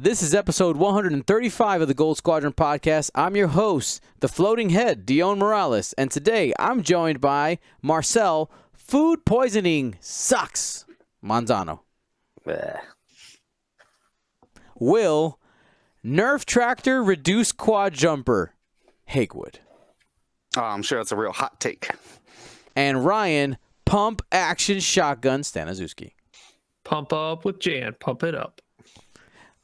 This is episode 135 of the Gold Squadron podcast. I'm your host, the floating head, Dion Morales, and today I'm joined by Marcel, food poisoning sucks, Manzano. Bleh. Will, Nerf tractor reduce quad jumper, Hagewood. Oh, I'm sure that's a real hot take. And Ryan, pump action shotgun, Staniszewski. Pump up with Jan. Pump it up.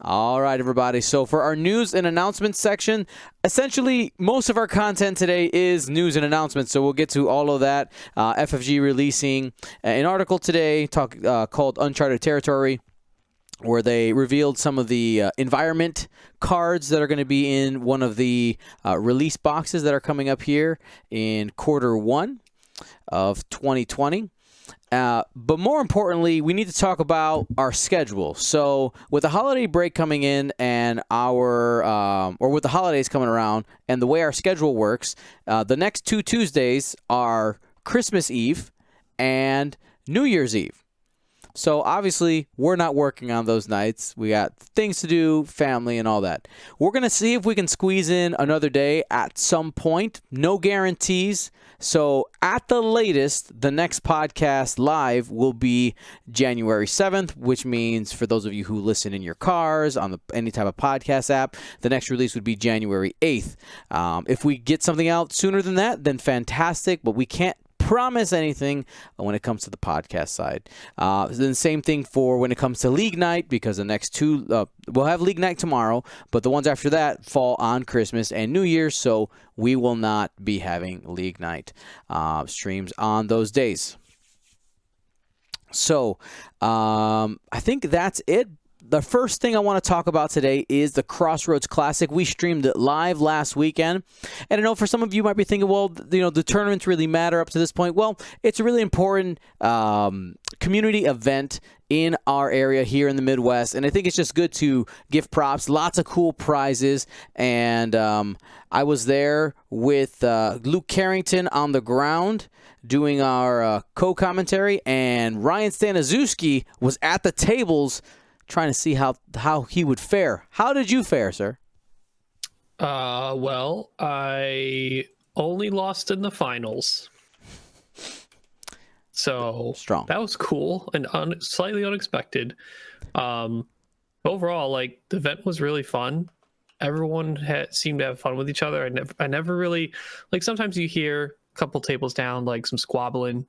All right, everybody. So for our news and announcements section, essentially most of our content today is news and announcements. So we'll get to all of that. FFG releasing an article today called Uncharted Territory, where they revealed some of the environment cards that are going to be in one of the release boxes that are coming up here in Q1 of 2020. But more importantly, we need to talk about our schedule. So with the holiday break coming in and or with the holidays coming around and the way our schedule works, the next two Tuesdays are Christmas Eve and New Year's Eve. So obviously we're not working on those nights. We got things to do, family and all that. We're going to see if we can squeeze in another day at some point. No guarantees. So at the latest, the next podcast live will be January 7th, which means for those of you who listen in your cars, on any type of podcast app, the next release would be January 8th. If we get something out sooner than that, then fantastic, but we can't promise anything when it comes to the podcast side. Then same thing for when it comes to League Night, because the next two, we'll have League Night tomorrow, but the ones after that fall on Christmas and New Year's, so we will not be having League Night streams on those days. So I think that's it. The first thing I want to talk about today is the Crossroads Classic. We streamed it live last weekend. And I know for some of you might be thinking, well, the tournaments really matter up to this point. Well, it's a really important community event in our area here in the Midwest. And I think it's just good to give props. Lots of cool prizes. And I was there with Luke Carrington on the ground doing our co-commentary. And Ryan Staniszewski was at the tables trying to see how he would fare. How did you fare, sir? Well, I only lost in the finals. So strong. That was cool and slightly unexpected. Overall, like, the event was really fun. Everyone seemed to have fun with each other. I never really, like, sometimes you hear a couple tables down, like some squabbling,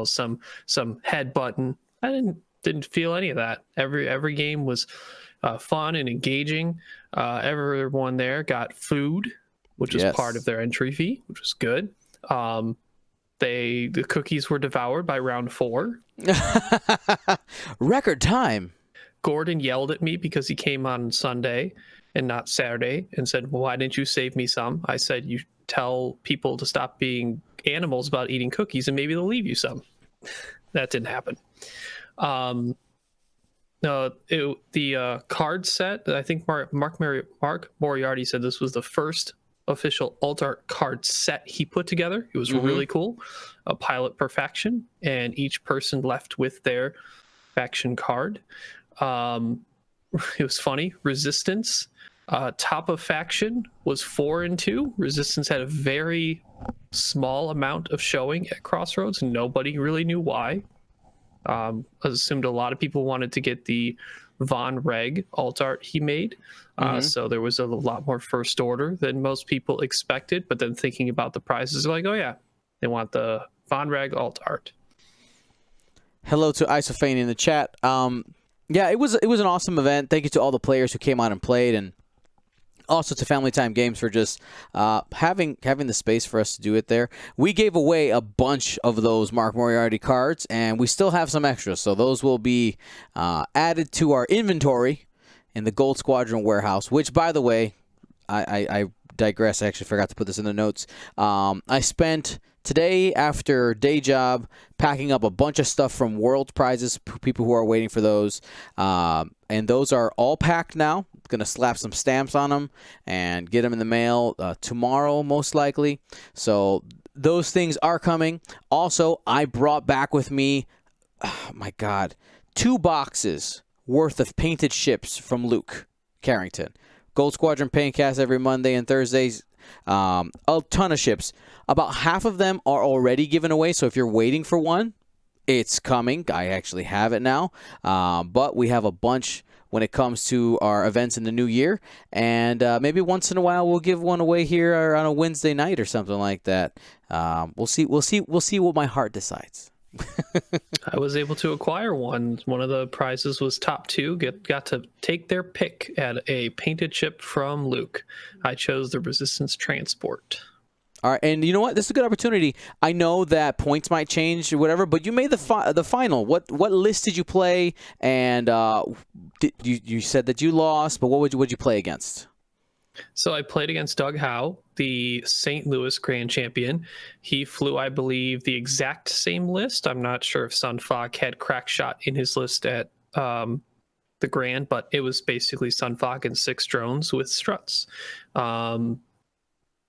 some headbutting. I didn't feel any of that. Every game was fun and engaging. Everyone there got food, which was part of their entry fee, which was good. The cookies were devoured by round 4. Record time. Gordon yelled at me because he came on Sunday and not Saturday and said, well, why didn't you save me some? I said, you tell people to stop being animals about eating cookies and maybe they'll leave you some. That didn't happen. The card set, I think Mark Moriarty said this was the first official alt art card set he put together. It was really cool. A pilot per faction, and each person left with their faction card. It was funny. Resistance, top of faction was 4 and 2. Resistance had a very small amount of showing at Crossroads, and nobody really knew why. I assumed a lot of people wanted to get the Von Reg alt art he made. So there was a lot more first order than most people expected. But then thinking about the prizes, they're like, oh yeah, they want the Von Reg alt art. Hello to Isophane in the chat. Yeah, it was an awesome event. Thank you to all the players who came out and played, and also to Family Time Games for just having the space for us to do it there. We gave away a bunch of those Mark Moriarty cards, and we still have some extras. So those will be added to our inventory in the Gold Squadron warehouse, which, by the way, I digress. I actually forgot to put this in the notes. I spent today after day job packing up a bunch of stuff from World Prizes, people who are waiting for those. And those are all packed now. Going to slap some stamps on them and get them in the mail tomorrow, most likely. So those things are coming. Also, I brought back with me, oh my God, 2 boxes worth of painted ships from Luke. Carrington. Gold Squadron Paintcast every Monday and Thursdays. A ton of ships. About half of them are already given away, so if you're waiting for one, it's coming. I actually have it now. But we have a bunch when it comes to our events in the new year. And maybe once in a while we'll give one away here on a Wednesday night or something like that. We'll see what my heart decides. I was able to acquire one. One of the prizes was top 2. Got to take their pick at a painted ship from Luke. I chose the Resistance Transport. All right, and you know what? This is a good opportunity. I know that points might change or whatever, but you made the final. What list did you play? And you said that you lost, but what would you play against? So I played against Doug Howe, the St. Louis Grand Champion. He flew, I believe, the exact same list. I'm not sure if Sunfog had Crackshot in his list at the Grand, but it was basically Sunfog and 6 drones with struts.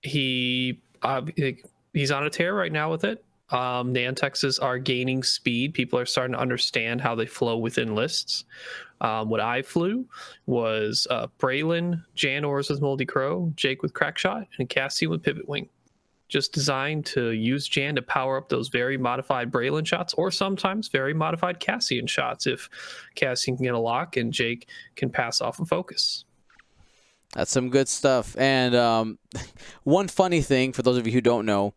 He's on a tear right now with it. Nantexes are gaining speed. People are starting to understand how they flow within lists. What I flew was Braylon, Jan Ors with Moldy Crow, Jake with Crackshot, and Cassie with BWing. Just designed to use Jan to power up those very modified Braylon shots, or sometimes very modified Cassian shots if Cassian can get a lock and Jake can pass off and focus. That's some good stuff. And one funny thing, for those of you who don't know,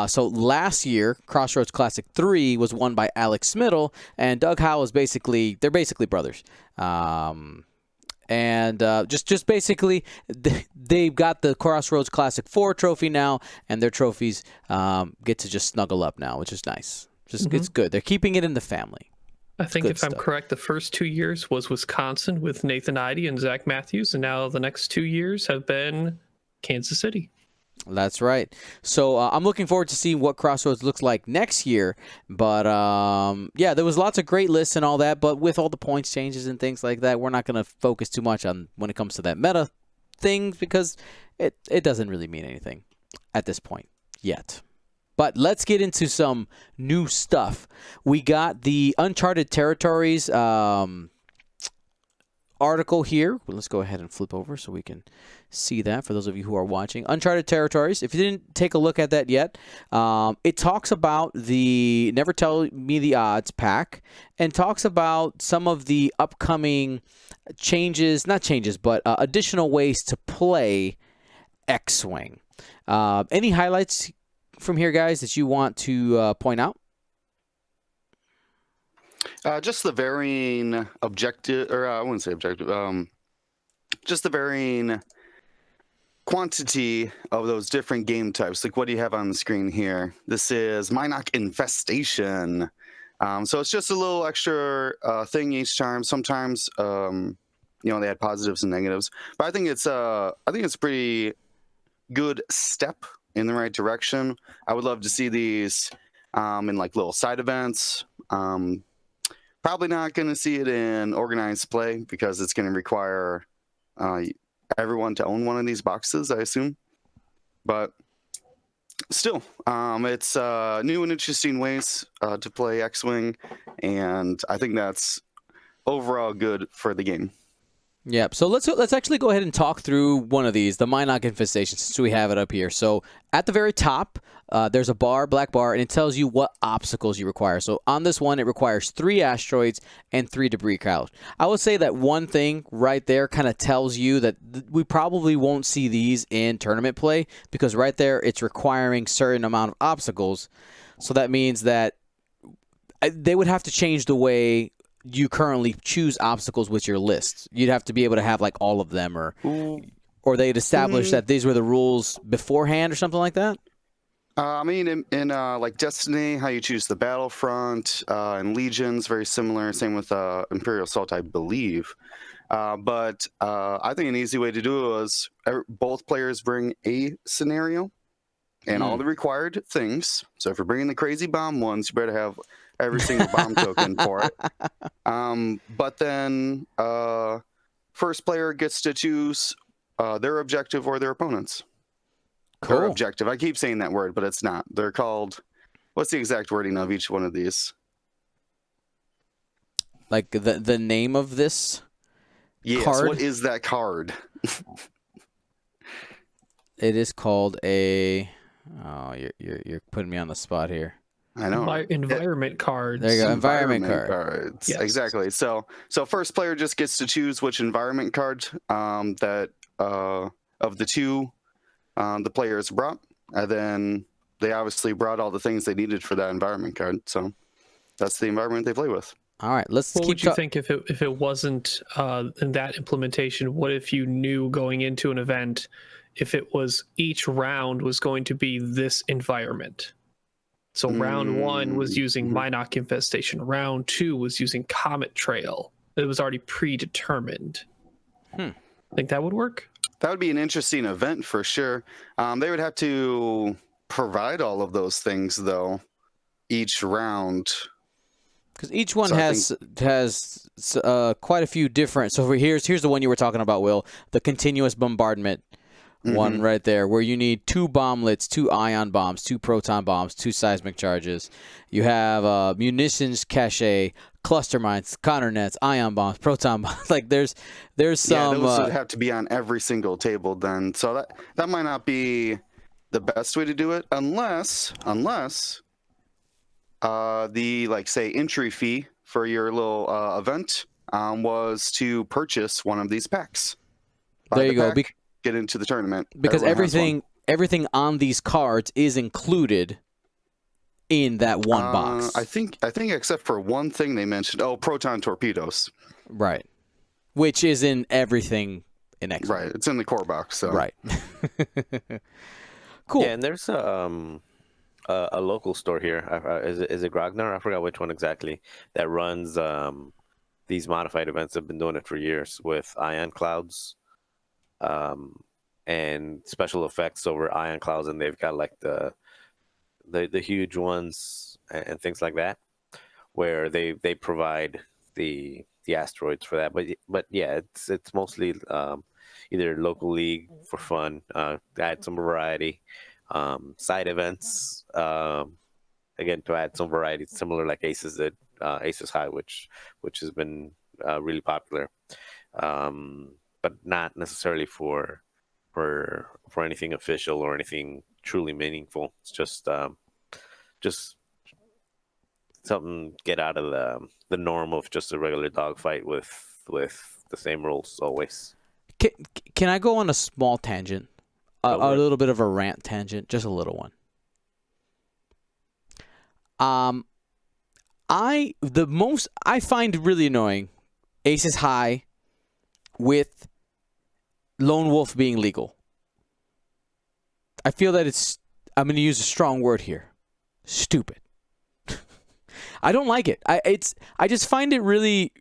so last year, Crossroads Classic 3 was won by Alex Smittle, and Doug Howe is they're basically brothers. Just basically, they've got the Crossroads Classic 4 trophy now, and their trophies get to just snuggle up now, which is nice. It's good. They're keeping it in the family. I think if I'm correct, the first 2 years was Wisconsin with Nathan Idy and Zach Matthews, and now the next 2 years have been Kansas City. That's right. So I'm looking forward to seeing what Crossroads looks like next year. But yeah, there was lots of great lists and all that. But with all the points changes and things like that, we're not going to focus too much on when it comes to that meta thing because it doesn't really mean anything at this point yet. But let's get into some new stuff. We got the Uncharted Territories article here. Well, let's go ahead and flip over so we can see that for those of you who are watching. Uncharted Territories, if you didn't take a look at that yet, it talks about the Never Tell Me the Odds pack and talks about some of the upcoming changes, not changes, but additional ways to play X-Wing. Any highlights from here, guys, that you want to point out? Just the varying objective, or I wouldn't say objective, just the varying quantity of those different game types. Like what do you have on the screen here? This is Minoc Infestation. So it's just a little extra thing each time. Sometimes, they had positives and negatives, but I think it's a pretty good step in the right direction. I would love to see these in like little side events. Probably not going to see it in organized play because it's going to require everyone to own one of these boxes, I assume. But still, it's new and interesting ways to play X-Wing, and I think that's overall good for the game. Yep. So let's actually go ahead and talk through one of these, the Minoc Infestation, since we have it up here. So at the very top, there's a black bar, and it tells you what obstacles you require. So on this one, it requires 3 asteroids and 3 debris clouds. I would say that one thing right there kind of tells you that we probably won't see these in tournament play because right there, it's requiring certain amount of obstacles. So that means that they would have to change the way you currently choose obstacles with your list. You'd have to be able to have like all of them, or they'd establish that these were the rules beforehand or something like that. I mean, in like Destiny, how you choose the battlefront, and Legions, very similar. Same with Imperial Assault, I believe. But I think an easy way to do it is both players bring a scenario and all the required things. So if you're bringing the crazy bomb ones, you better have every single bomb token for it. But then first player gets to choose their objective or their opponent's. Cool. Their objective. I keep saying that word, but it's not. They're called, what's the exact wording of each one of these? Like the name of this? Yes. Card? What is that card? It is called a. Oh, you're putting me on the spot here. I know. Environment cards. There you go. Environment card. cards. Yes. Exactly. So first player just gets to choose which environment card that of the two the players brought, and then they obviously brought all the things they needed for that environment card. So that's the environment they play with. All right, let's What keep. would you think if it wasn't in that implementation? What if you knew going into an event if it was each round was going to be this environment? So round 1 was using Minoc Infestation. Round 2 was using Comet Trail. It was already predetermined. Think that would work? That would be an interesting event for sure. They would have to provide all of those things though, each round. Because each one So I has quite a few different. So here's the one you were talking about, Will. The continuous bombardment one right there, where you need 2 bomblets, 2 ion bombs, 2 proton bombs, 2 seismic charges. You have munitions cache, cluster mines, counter nets, ion bombs, proton bombs. Like there's some. Yeah, those would have to be on every single table then. So that might not be the best way to do it, unless the say entry fee for your little event was to purchase one of these packs. There you go. Get into the tournament Because Everyone everything on these cards is included in that one box. I think except for one thing they mentioned. Oh, proton torpedoes. Right. Which is in everything in X. Right. It's in the core box. So. Right. Cool. Yeah, and there's a local store here. Is it Grognar? I forgot which one exactly. That runs these modified events. Have been doing it for years with ion clouds, and special effects over ion clouds, and they've got like the huge ones and things like that, where they provide the asteroids for that. But yeah, it's mostly either local league for fun, add some variety. Side events, again, to add some variety, similar like Aces did, Aces High, which has been really popular, but not necessarily for anything official or anything truly meaningful. It's just something get out of the norm of just a regular dogfight with the same rules always. Can I go on a small tangent? A little bit of a rant tangent, just a little one. I find really annoying Aces High with Lone Wolf being legal. I feel that I'm going to use a strong word here. Stupid. I don't like it. I just find it really,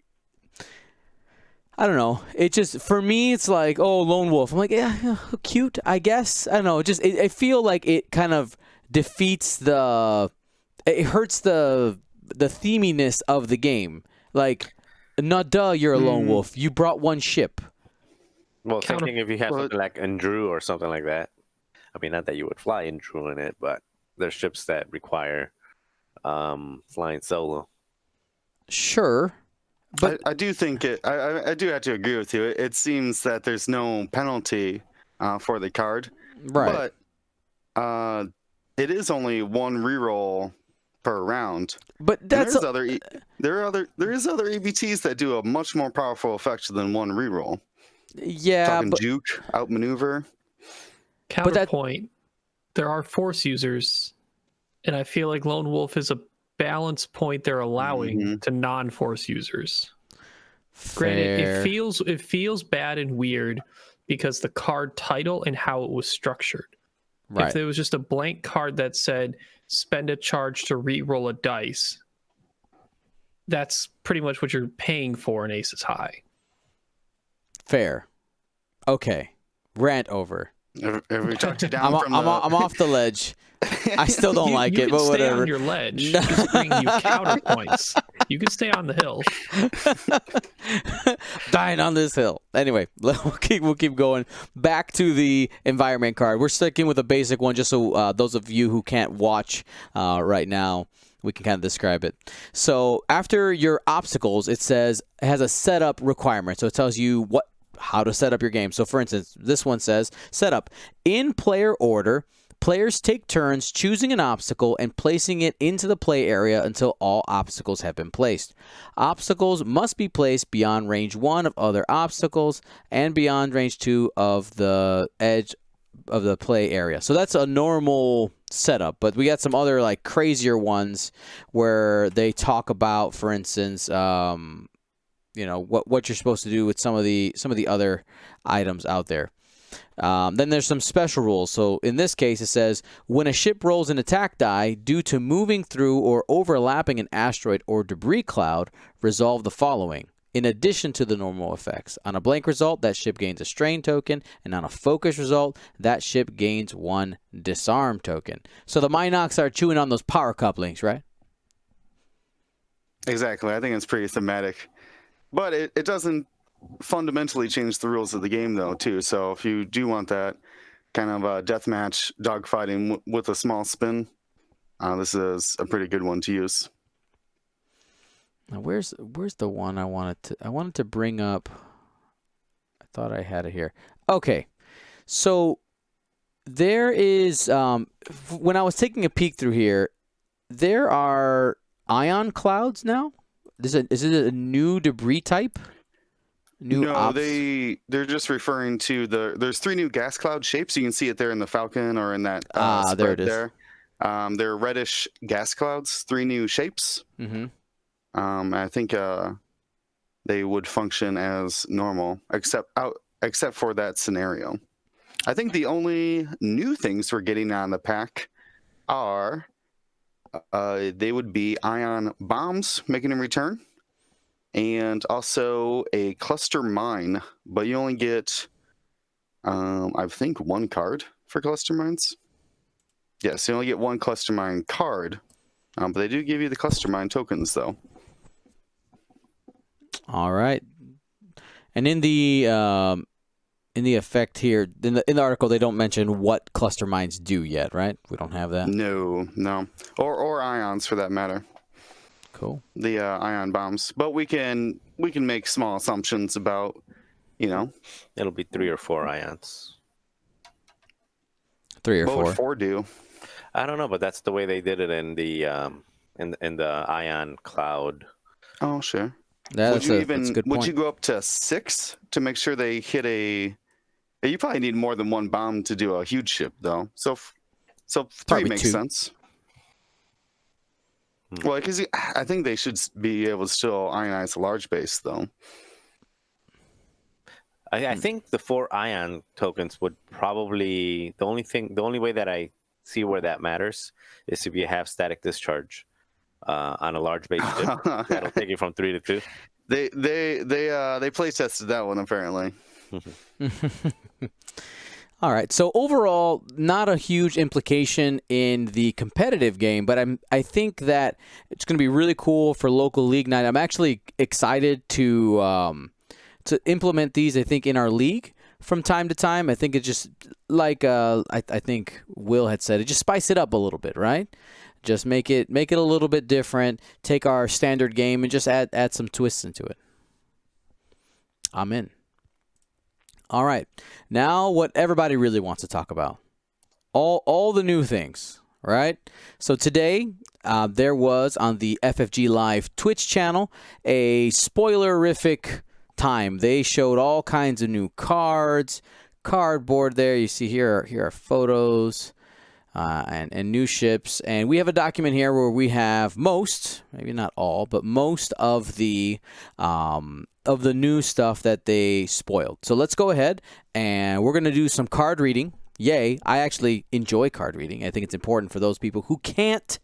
I don't know. It just, for me, it's like, oh, Lone Wolf. I'm like, yeah, cute, I guess. I don't know. I feel like it kind of defeats it hurts the theminess of the game. Like, not duh, you're a Lone Wolf. You brought one ship. Well, thinking if you have something like Andrew or something like that. I mean, not that you would fly Andrew in it, but there's ships that require flying solo. Sure. But I do think I do have to agree with you. It seems that there's no penalty for the card, right? But it is only one reroll per round. But there is other EBTs that do a much more powerful effect than one reroll. Yeah, talking juke, outmaneuver. Counterpoint: there are force users, and I feel like Lone Wolf is a balance point they're allowing to non-force users. Fair. Granted, it feels bad and weird because the card title and how it was structured. Right. If there was just a blank card that said spend a charge to re-roll a dice, that's pretty much what you're paying for in Aces High. Fair. Okay. Rant over. Have we talked you down I'm off the ledge. I still don't like it, but whatever. You can stay on your ledge. It's bringing you counterpoints. You can stay on the hill. Dying on this hill. Anyway, we'll keep going. Back to the environment card. We're sticking with a basic one, just so those of you who can't watch right now, we can kind of describe it. So after your obstacles, it has a setup requirement. So it tells you how to set up your game. So for instance, this one says setup in player order. Players take turns choosing an obstacle and placing it into the play area until all obstacles have been placed. Obstacles must be placed beyond range 1 of other obstacles and beyond range 2 of the edge of the play area. So that's a normal setup, but we got some other like crazier ones where they talk about, for instance, you know, what you're supposed to do with some of the other items out there. Then there's some special rules. So in this case, it says when a ship rolls an attack die due to moving through or overlapping an asteroid or debris cloud, resolve the following. In addition to the normal effects, on a blank result, that ship gains a strain token, and on a focus result, that ship gains 1 disarm token. So the Minox are chewing on those power couplings, right? Exactly. I think it's pretty thematic. But it doesn't fundamentally change the rules of the game, though, too. So if you do want that kind of deathmatch dogfighting with a small spin, this is a pretty good one to use. Now, where's the one I wanted to bring up? I thought I had it here. Okay, so there is when I was taking a peek through here, there are ion clouds now. Is it a new debris type? No, they're just referring to there's 3 new gas cloud shapes. You can see it there in the Falcon or in that spread there it is. there. They're reddish gas clouds, 3 new shapes. Mm-hmm. I think they would function as normal, except for that scenario. I think the only new things we're getting on the pack are they would be ion bombs making a return, and also a cluster mine. But you only get, I think, 1 card for cluster mines. Yes, you only get 1 cluster mine card, but they do give you the cluster mine tokens, though. All right. And in the effect here, in the article, they don't mention what cluster mines do yet, right? We don't have that. No, or ions for that matter. Cool. The ion bombs, but we can make small assumptions about, you know. It'll be 3 or 4 ions. 3 or what 4. would 4 do? I don't know, but that's the way they did it in the ion cloud. Oh, sure. That's a good point. Would you go up to 6 to make sure they hit a? You probably need more than 1 bomb to do a huge ship, though. So 3 Probably makes 2. sense. Well, because I think they should be able to still ionize a large base, though. I think the 4 ion tokens would probably the only way that I see where that matters is if you have static discharge on a large base ship. That'll take you from 3 to 2. They play tested that one apparently. All right. So overall, not a huge implication in the competitive game, but I think that it's going to be really cool for local league night. I'm actually excited to implement these. I think in our league from time to time. I think it's just like I think Will had said, it just spice it up a little bit, right? Just make it a little bit different. Take our standard game and just add some twists into it. I'm in. All right. Now what everybody really wants to talk about. All the new things, right? So today there was on the FFG Live Twitch channel a spoilerific time. They showed all kinds of new cards, cardboard there. You see here are photos. And new ships, and we have a document here where we have most, maybe not all, but most of the new stuff that they spoiled. So let's go ahead and we're gonna do some card reading. Yay! I actually enjoy card reading. I think it's important for those people who can't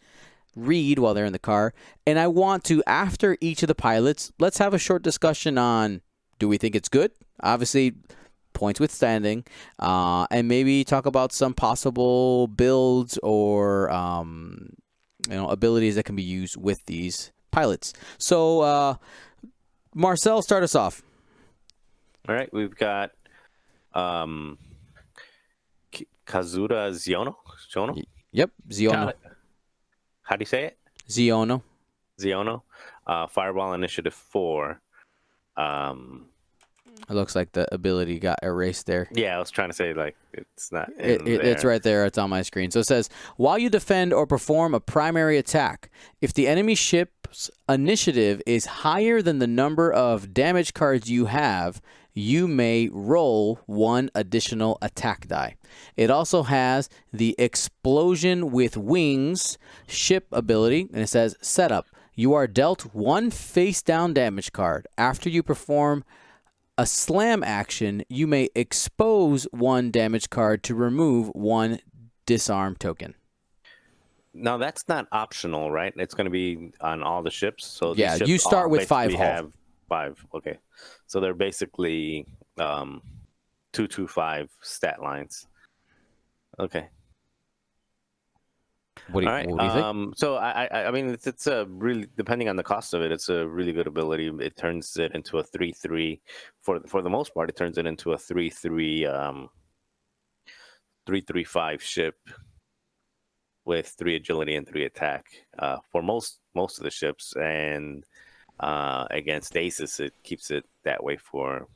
read while they're in the car. And I want to, after each of the pilots, let's have a short discussion on: do we think it's good? Obviously, points withstanding, and maybe talk about some possible builds or abilities that can be used with these pilots. So Marcel, start us off. All right, we've got Kazura Ziono. Yep, Ziono. Got it. How do you say it? Ziono. Ziono. Fireball Initiative 4. It looks like the ability got erased there. Yeah, I was trying to say, like, it's not in there. It's right there. It's on my screen. So it says, while you defend or perform a primary attack, if the enemy ship's initiative is higher than the number of damage cards you have, you may roll 1 additional attack die. It also has the Explosion with Wings ship ability, and it says, setup. You are dealt 1 face-down damage card. After you perform a slam action, you may expose 1 damage card to remove 1 disarm token. Now that's not optional, right? It's going to be on all the ships. So these Yeah, ships you start all with 5 basically hull. have 5. Okay, so they're basically 2-2-5 stat lines. Okay. What do you, All right. what do you think? So I mean, it's a really, depending on the cost of it, it's a really good ability. It turns it into a 3/3. For the most part, it turns it into a 3/3 3/3/5 ship with 3 agility and 3 attack. For most of the ships, and against aces, it keeps it that way for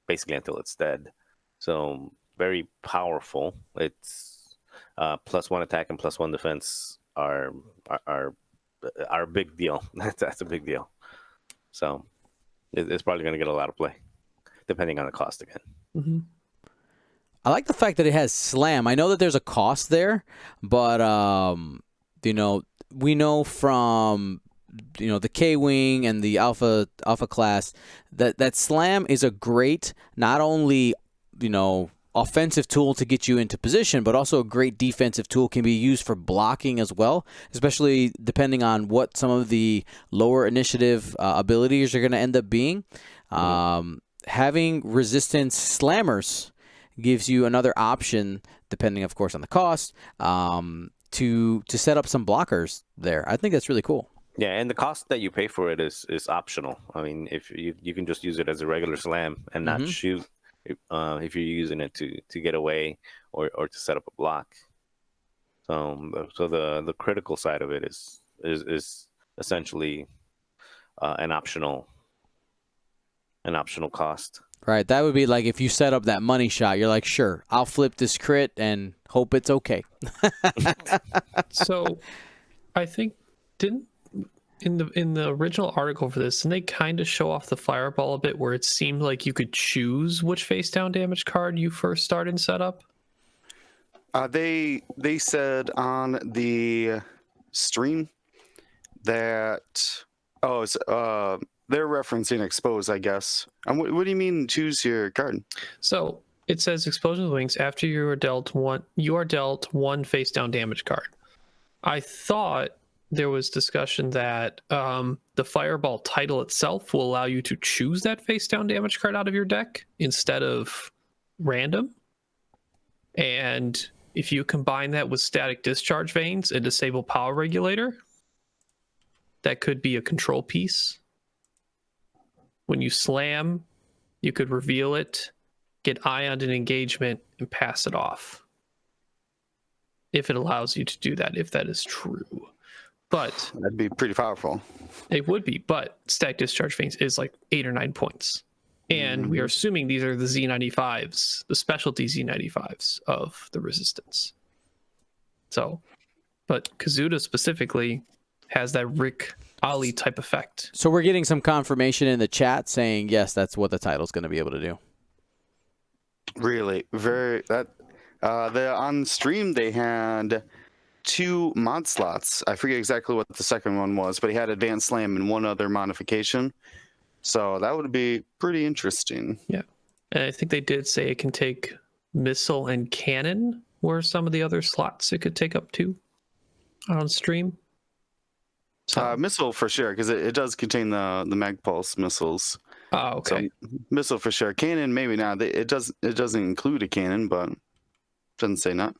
basically until it's dead. So very powerful. It's +1 attack and +1 defense are a big deal. That's a big deal. So it's probably going to get a lot of play, depending on the cost again. Mm-hmm. I like the fact that it has slam. I know that there's a cost there, but you know, we know from the K-wing and the alpha class that slam is a great, not only offensive tool to get you into position, but also a great defensive tool. Can be used for blocking as well, especially depending on what some of the lower initiative abilities are going to end up being. Having resistance slammers gives you another option, depending, of course, on the cost, to set up some blockers there. I think that's really cool. Yeah, and the cost that you pay for it is optional. I mean, if you can just use it as a regular slam and not shoot, if you're using it to get away or to set up a block. So the critical side of it is essentially an optional cost. Right, that would be like if you set up that money shot, you're like, sure, I'll flip this crit and hope it's okay. So, I think in the original article for this, and they kind of show off the fireball a bit, where it seemed like you could choose which face down damage card you first start in setup. They said on the stream that they're referencing expose, I guess. And what do you mean choose your card? So it says Explosion with Wings. After you are dealt 1 face down damage card. I thought there was discussion that the fireball title itself will allow you to choose that face down damage card out of your deck instead of random. And if you combine that with static discharge veins and disable power regulator, that could be a control piece. When you slam, you could reveal it, get ioned an engagement, and pass it off. If it allows you to do that, if that is true. But That'd be pretty powerful. it would be, but static discharge veins is like 8 or 9 points. And we are assuming these are the Z95s, the specialty Z95s of the Resistance. So, but Kazuda specifically has that Rick Ali type effect. So we're getting some confirmation in the chat saying, yes, that's what the title's going to be able to do. Really, on stream they had 2 mod slots. I forget exactly what the second one was, but he had advanced slam and 1 other modification. So that would be pretty interesting. Yeah. And I think they did say it can take missile and cannon, were some of the other slots it could take up to on stream. So, Missile for sure, because it does contain the mag pulse missiles. oh, okay. So, missile for sure. Cannon maybe not. It doesn't include a cannon, but doesn't say not.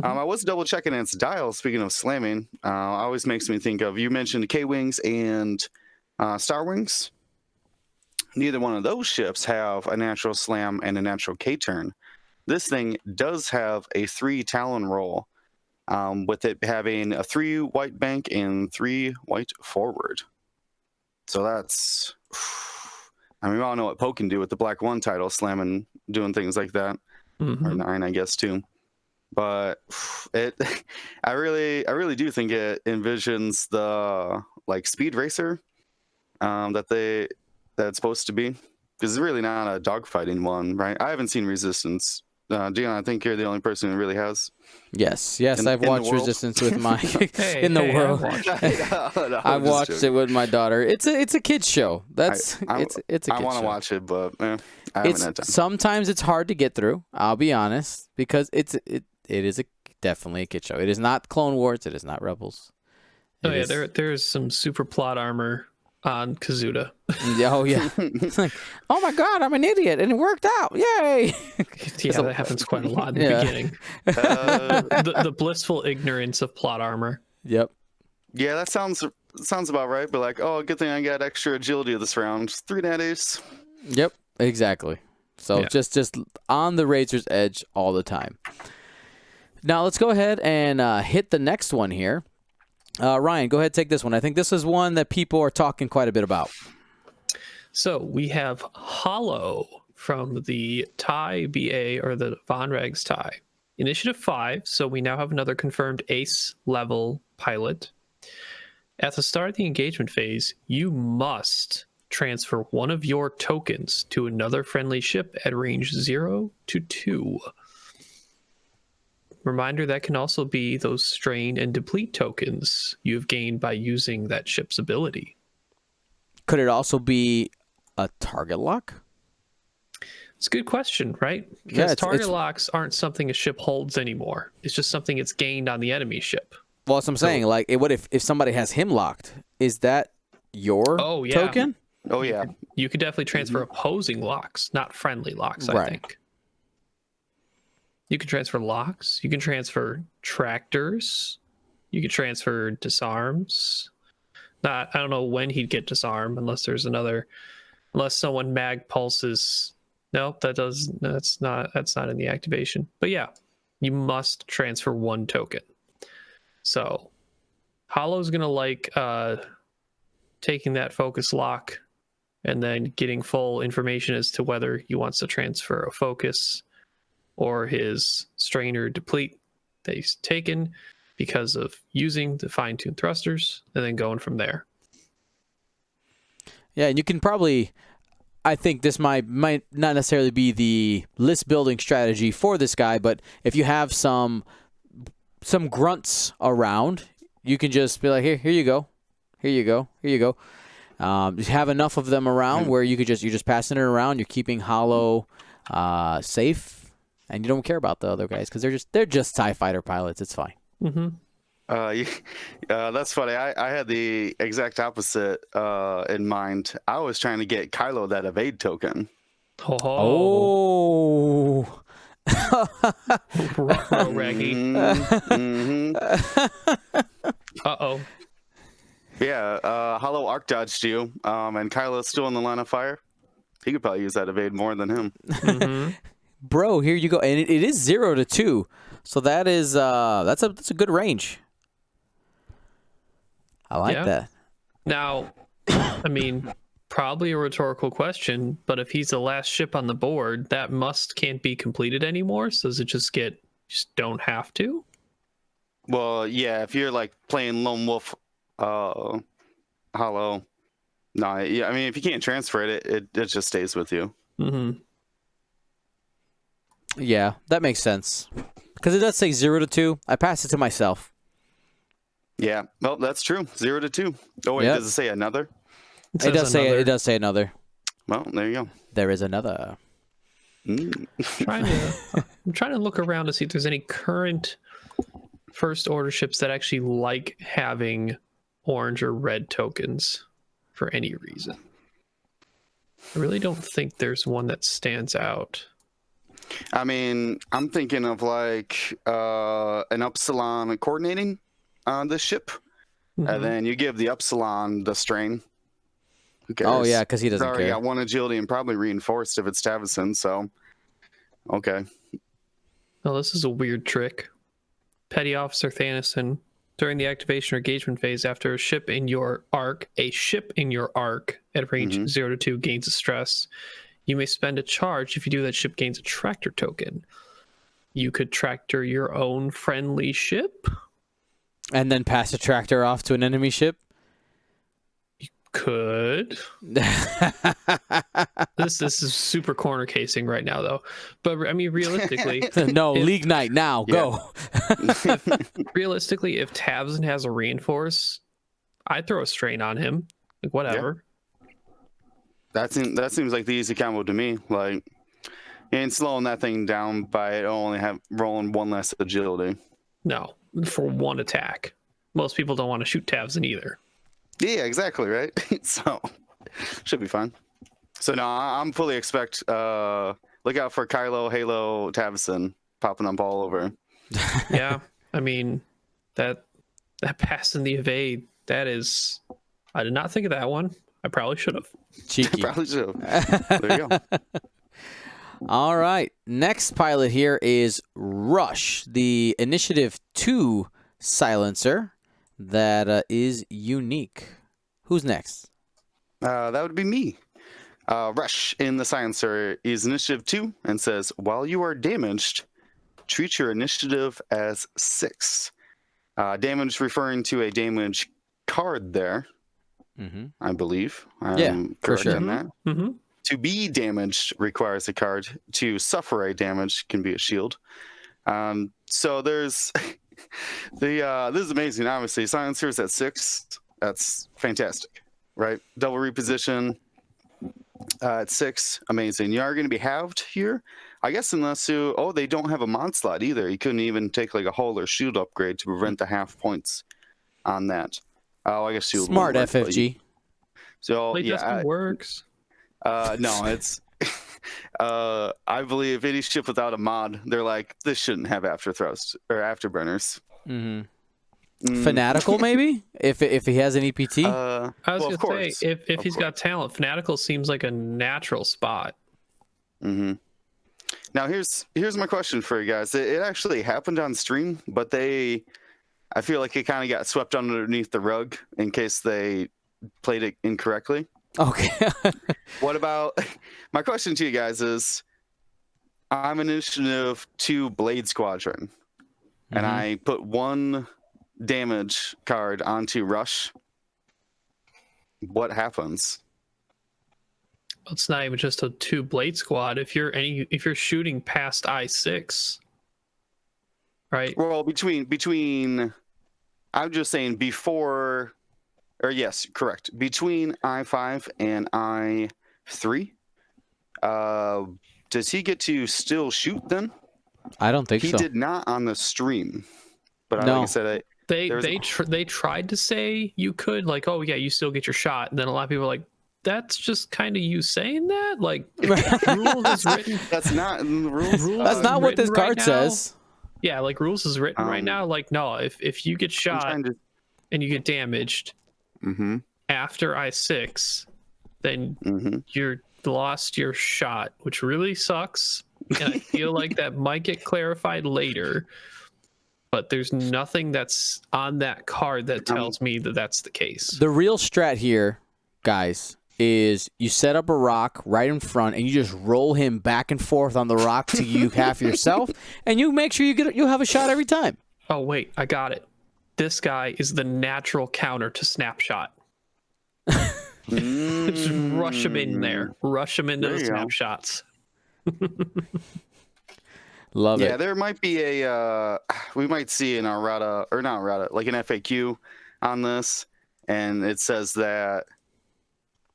I was double checking its dial. Speaking of slamming, always makes me think of, you mentioned K-wings and Star Wings. Neither one of those ships have a natural slam and a natural K-turn. This thing does have a 3 Talon roll. with it having a 3 white bank and 3 white forward. So that's, I mean, we all know what Poe can do with the black 1 title, slamming, doing things like that. Or 9, I guess, too. But I really do think it envisions the like speed racer that it's supposed to be, because it's really not a dogfighting one, right? I haven't seen Resistance. Dion, I think you're the only person who really has. Yes, I've in the watched world. Resistance with my Hey, in the hey, world. No, I've watched it with my daughter. It's a kids show. It's a I kids want to show. watch it, but I haven't had time. Sometimes it's hard to get through. I'll be honest, because it is definitely a kid show. It is not Clone Wars. It is not Rebels. Oh yeah, there's some super plot armor on Kazuda. Oh yeah. It's like, oh my God, I'm an idiot, and it worked out. Yay! Yeah, that happens quite a lot in the Yeah. beginning. The blissful ignorance of plot armor. Yep. Yeah, that sounds about right. But like, oh, good thing I got extra agility this round. 3 natties. Yep. Exactly. So Yeah. just on the razor's edge all the time. Now let's go ahead and hit the next one here. Ryan, go ahead, take this one. I think this is one that people are talking quite a bit about. So we have Hollow from the TIE BA, or the Von Regs TIE. Initiative 5, so we now have another confirmed ace level pilot. At the start of the engagement phase, you must transfer one of your tokens to another friendly ship at range 0 to 2. Reminder, that can also be those strain and deplete tokens you've gained by using that ship's ability. Could it also be a target lock? It's a good question, right? Yeah, Because it's- target it's- locks aren't something a ship holds anymore. It's just something it's gained on the enemy ship. Well, that's what I'm saying. Like, what if somebody has him locked? Is that your Oh, yeah. token? Oh yeah. You could definitely transfer opposing locks, not friendly locks, I Right. think. You can transfer locks. You can transfer tractors. You can transfer disarms. I don't know when he'd get disarm unless someone mag pulses. Nope, that's not in the activation. But yeah, you must transfer one token. So Hollow's gonna like taking that focus lock and then getting full information as to whether he wants to transfer a focus or his strain or deplete that he's taken because of using the fine-tuned thrusters, and then going from there. Yeah, and you can probably, I think this might not necessarily be the list building strategy for this guy, but if you have some grunts around, you can just be like, here you go. You have enough of them around where you're just passing it around. You're keeping Hollow safe, and you don't care about the other guys because they're just TIE fighter pilots. It's fine. Mm-hmm. That's funny. I had the exact opposite in mind. I was trying to get Kylo that evade token. Oh. Raggy. Uh-oh. Yeah, Hollow arc dodged you, and Kylo's still in the line of fire. He could probably use that evade more than him. Mm-hmm. Bro, here you go. And it is 0 to 2. So that is that's a good range. I like that. Now, I mean, probably a rhetorical question, but if he's the last ship on the board, that can't be completed anymore. So does it just don't have to? Well, yeah, if you're like playing Lone Wolf Hollow, no, yeah, I mean, if you can't transfer it, it just stays with you. Mm-hmm. Yeah, that makes sense. Because it does say 0 to 2. I passed it to myself. Yeah, well, that's true. 0 to 2. Oh wait, Yep. does it say another? It does say another. Well, there you go. There is another. Mm. I'm trying to look around to see if there's any current first order ships that actually like having orange or red tokens for any reason. I really don't think there's one that stands out. I mean, I'm thinking of like an Upsilon coordinating on this ship, and then you give the Upsilon the strain. Who cares? Oh, yeah, because he He's doesn't already care. got 1 agility and probably reinforced if it's Tavison, so okay. Oh, this is a weird trick. Petty Officer Thanison, during the activation or engagement phase, after a ship in your arc at range 0 to 2 gains a stress, you may spend a charge. If you do, that ship gains a tractor token. You could tractor your own friendly ship. And then pass a tractor off to an enemy ship? Could. This is super corner casing right now, though. But I mean, realistically, No, League Night now. Go. realistically, if Tavson has a reinforce, I'd throw a strain on him. Like, whatever. That seems like the easy combo to me. Like, you ain't slowing that thing down by only rolling one less agility. No, for one attack. Most people don't want to shoot Tavson either. Yeah, exactly, right? So, should be fun. So, no, I'm fully expect, look out for Kylo, Halo, Tavison popping up all over. Yeah, I mean, that pass in the evade, that is... I did not think of that one. I probably should have. Cheeky. Probably should have. There you go. All right. Next pilot here is Rush, the Initiative 2 silencer that is unique. Who's next? That would be me. Rush in the silencer is Initiative 2 and says, while you are damaged, treat your initiative as 6. Damage referring to a damage card there, I believe. I'm for correct sure. on that. Mm-hmm. To be damaged requires a card. To suffer a damage can be a shield. So there's this is amazing. Obviously, silencers at 6. That's fantastic, right? Double reposition at 6, amazing. You are going to be halved here, I guess, unless they don't have a mod slot either. You couldn't even take like a hull or shield upgrade to prevent the half points on that. Oh, I guess shield. Smart won't work, FFG. So Playtesting works. no, it's I believe any ship without a mod, they're like, this shouldn't have after thrust or afterburners. Fanatical, maybe? if he has an EPT? I was going to say, if he's got talent, Fanatical seems like a natural spot. Now, here's my question for you guys. It actually happened on stream, but I feel like it kind of got swept underneath the rug in case they played it incorrectly. Okay. What about my question to you guys is, I'm Initiative 2 Blade Squadron, and I put 1 damage card onto Rush. What happens? It's not even just a 2 blade squad. If you're shooting past I6, right? Well, between I'm just saying before, or yes, correct. Between I5 and I3, does he get to still shoot then? I don't think He so. did not on the stream, but No. like I said, They tried to say you could, like, oh yeah, you still get your shot, and then a lot of people are like, that's just kind of you saying that, like, rules is written. that's not in the rules. That's not what this written right card now. says. Yeah, like rules is written right now. Like, no, if you get shot and you get damaged after I6, then you're lost your shot, which really sucks. And I feel like that might get clarified later. But there's nothing that's on that card that tells me that that's the case. The real strat here, guys, is you set up a rock right in front and you just roll him back and forth on the rock till you half yourself, and you make sure you'll have a shot every time. Oh wait, I got it. This guy is the natural counter to snapshot. Just rush him in there. Rush him into the snapshots. Love it. Yeah, there might be we might see an errata, or not errata, like an FAQ on this, and it says that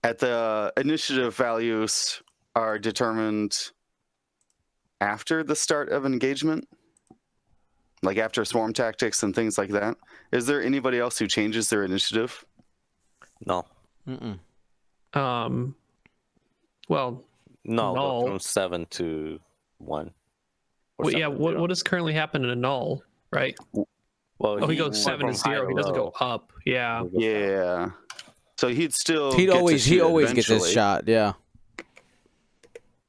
at the initiative values are determined after the start of engagement, like after swarm tactics and things like that. Is there anybody else who changes their initiative? No. Well, No, null. but from 7 to 1. Or Well, yeah, 7 to 0. what does currently happen in a null, right? Well, Oh, he goes went 7 to from high 0. He doesn't low. go up. Yeah. Yeah. So he'd still He get to always shoot gets his eventually. shot. Yeah.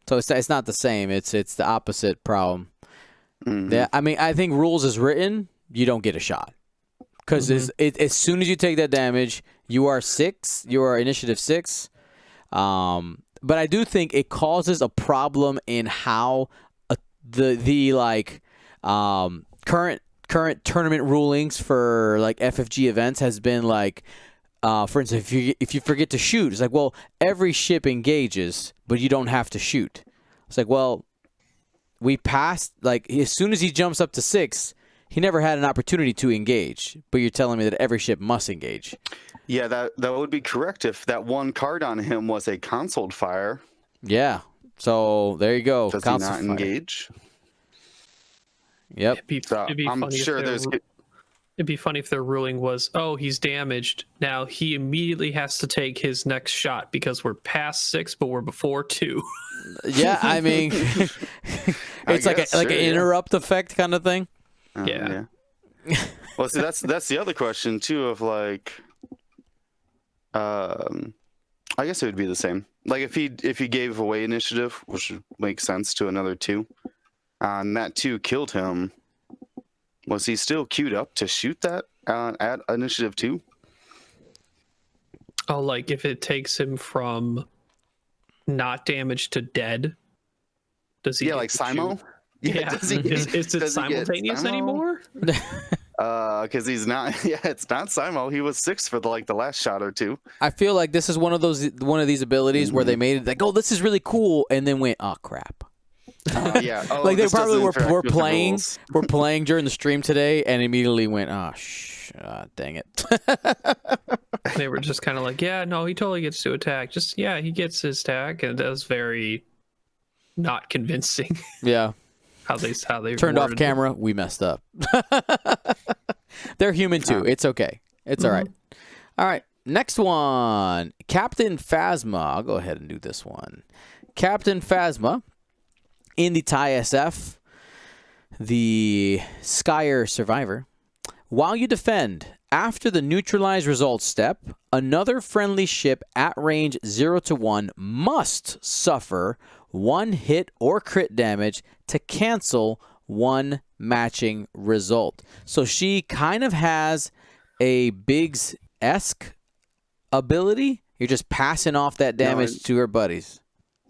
So it's not the same. It's the opposite problem. Yeah, I mean, I think rules is written. you don't get a shot. Because as soon as you take that damage, you are 6. You are initiative 6. But I do think it causes a problem in how the current tournament rulings for like FFG events has been like, for instance, if you forget to shoot, it's like, well, every ship engages, but you don't have to shoot. It's like, well, we passed, like, as soon as he jumps up to 6, he never had an opportunity to engage, but you're telling me that every ship must engage. Yeah, that would be correct if that one card on him was a console fire. Yeah. So there you go. Does he not engage? Yep. I'm sure there's. It'd be funny if their ruling was, oh, he's damaged. Now he immediately has to take his next shot because we're past 6, but we're before 2. Yeah, I mean, it's like an interrupt effect kind of thing. Yeah. Well, see, that's the other question too. Of like, I guess it would be the same. Like if he gave away initiative, which makes sense to another 2, and that 2 killed him. Was he still queued up to shoot that at initiative 2? Oh, like if it takes him from not damaged to dead, does he? Yeah, like Simo. Yeah, is it simultaneous anymore? Because he's not. Yeah, it's not Simo. He was 6 for the last shot or 2. I feel like this is one of these abilities where they made it like, oh, this is really cool, and then went, oh crap. Yeah, like they probably were playing during the stream today, and immediately went, oh, dang it. They were just kind of like, yeah, no, he totally gets to attack. Just he gets his attack, and that was very not convincing. Yeah, how they turned off camera. We messed up. They're human too. It's okay. It's all right. All right, next one, Captain Phasma. I'll go ahead and do this one. Captain Phasma. In the TIE SF, the Skyer Survivor, while you defend, after the neutralize results step, another friendly ship at range 0 to 1 must suffer 1 hit or crit damage to cancel 1 matching result. So she kind of has a Biggs-esque ability. You're just passing off that damage to her buddies.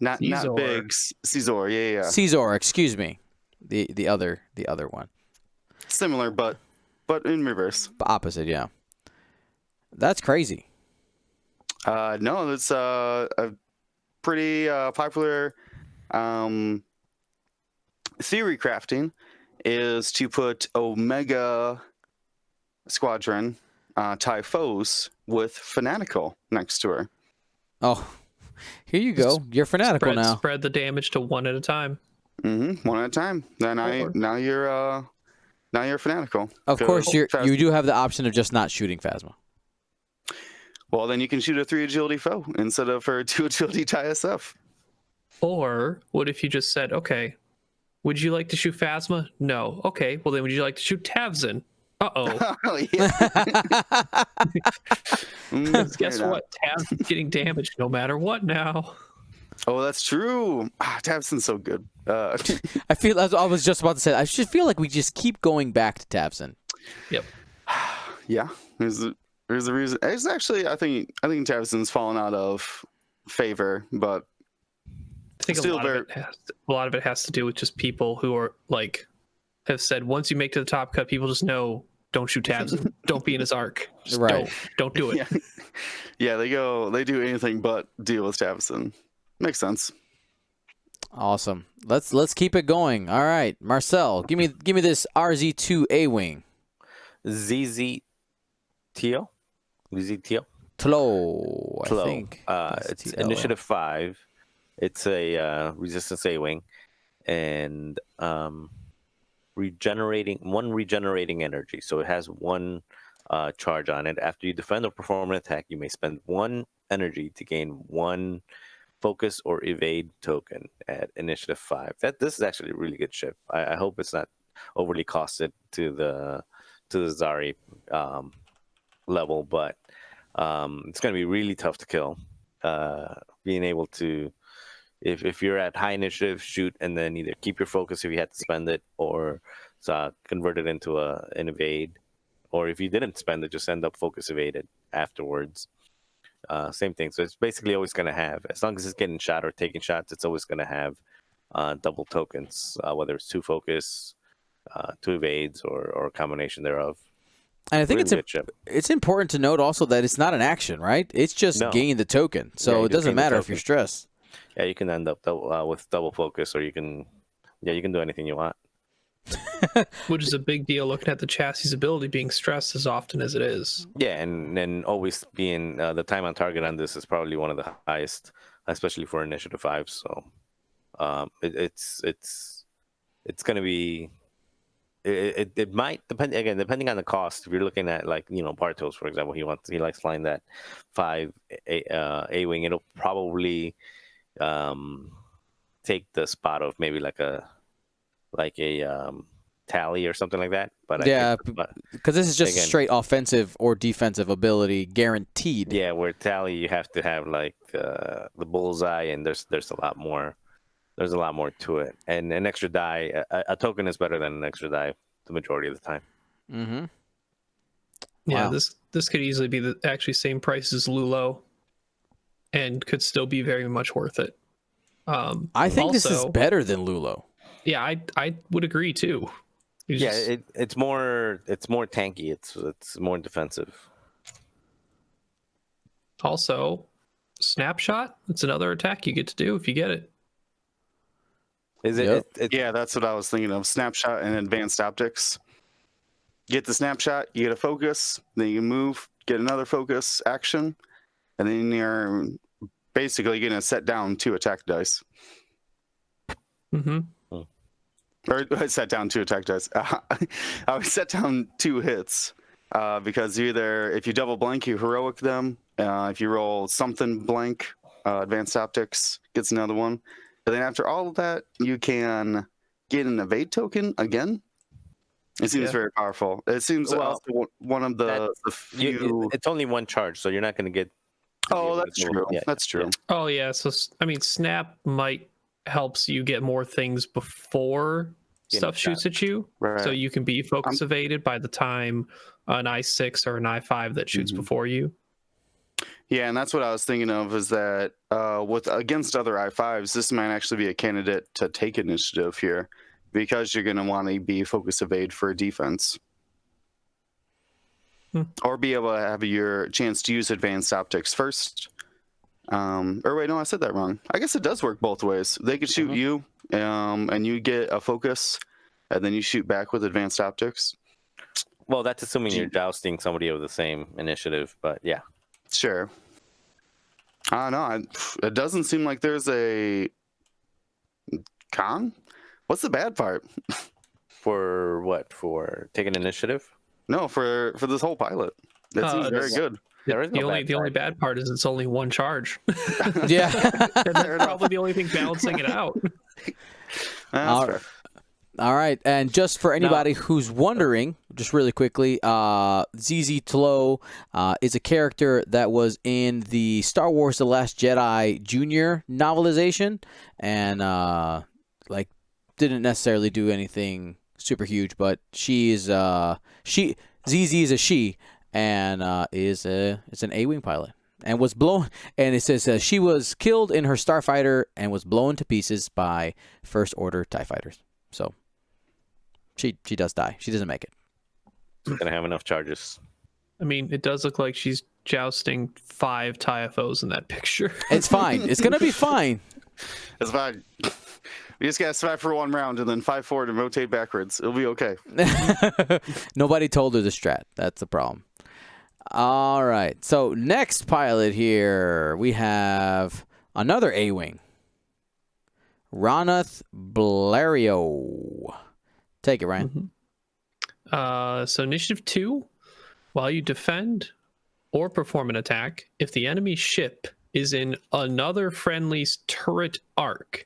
Not Biggs, Caesar, yeah. Caesar, excuse me, the other one. Similar, but in reverse. Opposite, yeah. That's crazy. No, it's a pretty popular theory crafting is to put Omega Squadron Typhos with Fanatical next to her. Oh. Here you go. You're fanatical now. Spread the damage to 1 at a time. One at a time. Then now you're fanatical. Of course, you do have the option of just not shooting Phasma. Well, then you can shoot a 3 agility foe instead of her 2 agility TIE SF. Or what if you just said, okay, would you like to shoot Phasma? No. Okay. Well, then would you like to shoot Tavzin? Uh-oh. Guess what? Tavzin's getting damaged no matter what now. Oh, that's true. Tavzin's so good. I was just about to say, I just feel like we just keep going back to Tavzin. Yep. Yeah. There's a reason. It's actually, I think Tavzin's fallen out of favor, but I think a lot of it has to do with just people who are like have said once you make to the top cut, people just know don't shoot Tavzin, don't be in his arc, just right? Don't do it. Yeah, they do anything but deal with Tavzin. Makes sense. Awesome. Let's keep it going. All right, Marcel, give me this RZ2 wing. ZZTO. Tlo, I think. It's Initiative 5. It's a Resistance A-wing, and regenerating energy. So it has 1 charge on it. After you defend or perform an attack, you may spend 1 energy to gain 1 focus or evade token at Initiative 5. This is actually a really good ship. I hope it's not overly costed to the Zari level, but it's going to be really tough to kill. Being able to if you're at high initiative, shoot, and then either keep your focus if you had to spend it, or convert it into an evade, or if you didn't spend it, just end up focus evaded afterwards. Same thing. So it's basically always going to have, as long as it's getting shot or taking shots, it's always going to have double tokens, whether it's 2 focus, 2 evades, or a combination thereof. And I think Really good chip. it's important to note also that it's not an action, right? It's just No. gain the token. Yeah, So you it just doesn't gain the matter if token. you're stressed. Yeah, you can end up with double focus, or you can do anything you want. Which is a big deal looking at the chassis ability being stressed as often as it is. Yeah, and always being the time on target on this is probably one of the highest, especially for initiative 5. So it's going to be. It might depend, again, depending on the cost. If you're looking at, like, Bartos, for example, he likes flying that 5 A-wing. It'll probably take the spot of maybe like a Tally or something like that. But Yeah, I think, because this is just a again, straight offensive or defensive ability guaranteed. yeah, where Tally you have to have like the bullseye, and there's a lot more. There's a lot more to it, and an extra die. A token is better than an extra die the majority of the time. Mm-hmm. Yeah, Wow. this could easily be the actually same price as Lulo, and could still be very much worth it. I think this is also- better than Lulo. Yeah, I would agree too. You Yeah, just- it's more tanky. It's more defensive. Also, snapshot. It's another attack you get to do if you get it. Is it? Yep. Yeah, that's what I was thinking of. Snapshot and advanced optics. Get the snapshot, you get a focus, then you move, get another focus action, and then you're basically going to set down 2 attack dice. Mm-hmm. Or set down 2 attack dice. I would set down 2 hits because either if you double blank, you heroic them. If you roll something blank, advanced optics gets another one. And then after all of that, you can get an evade token again. It seems very powerful. It seems Well, also one of the few. It's only 1 charge, so you're not going to get. Oh, that's true. Yeah, That's true. Oh yeah, so I mean, snap might helps you get more things before Getting stuff shot. shoots at you, Right. so you can be focus evaded by the time an I6 or an I5 that shoots before you. Yeah, and that's what I was thinking of, is that with against other I5s, this might actually be a candidate to take initiative here, because you're going to want to be focus evade for defense. Or be able to have your chance to use advanced optics first. Or wait, no, I said that wrong. I guess it does work both ways. They could shoot you, and you get a focus, and then you shoot back with advanced optics. Well, that's assuming you're jousting somebody of the same initiative, but yeah. Sure. I don't know. It doesn't seem like there's a con. What's the bad part? For what? For taking initiative? No, for this whole pilot. That seems very good. There is The no only bad part is it's only 1 charge. Yeah. And that's probably the only thing balancing it out. That's All fair. All right, and just for anybody who's wondering, just really quickly, ZZ Tlo is a character that was in the Star Wars: The Last Jedi Junior novelization, and didn't necessarily do anything super huge, but ZZ is a she, and it's an A-wing pilot, and was blown. And it says she was killed in her starfighter and was blown to pieces by First Order TIE fighters. So. She does die. She doesn't make it. Gonna have enough charges. I mean, it does look like she's jousting 5 TIFOs in that picture. It's fine. It's gonna be fine. It's fine. We just gotta survive for 1 round and then 5 forward and rotate backwards. It'll be okay. Nobody told her the strat. That's the problem. All right. So next pilot here, we have another A-wing. Ronath Blériot. Take it, Ryan. So initiative 2, while you defend or perform an attack, if the enemy ship is in another friendly's turret arc,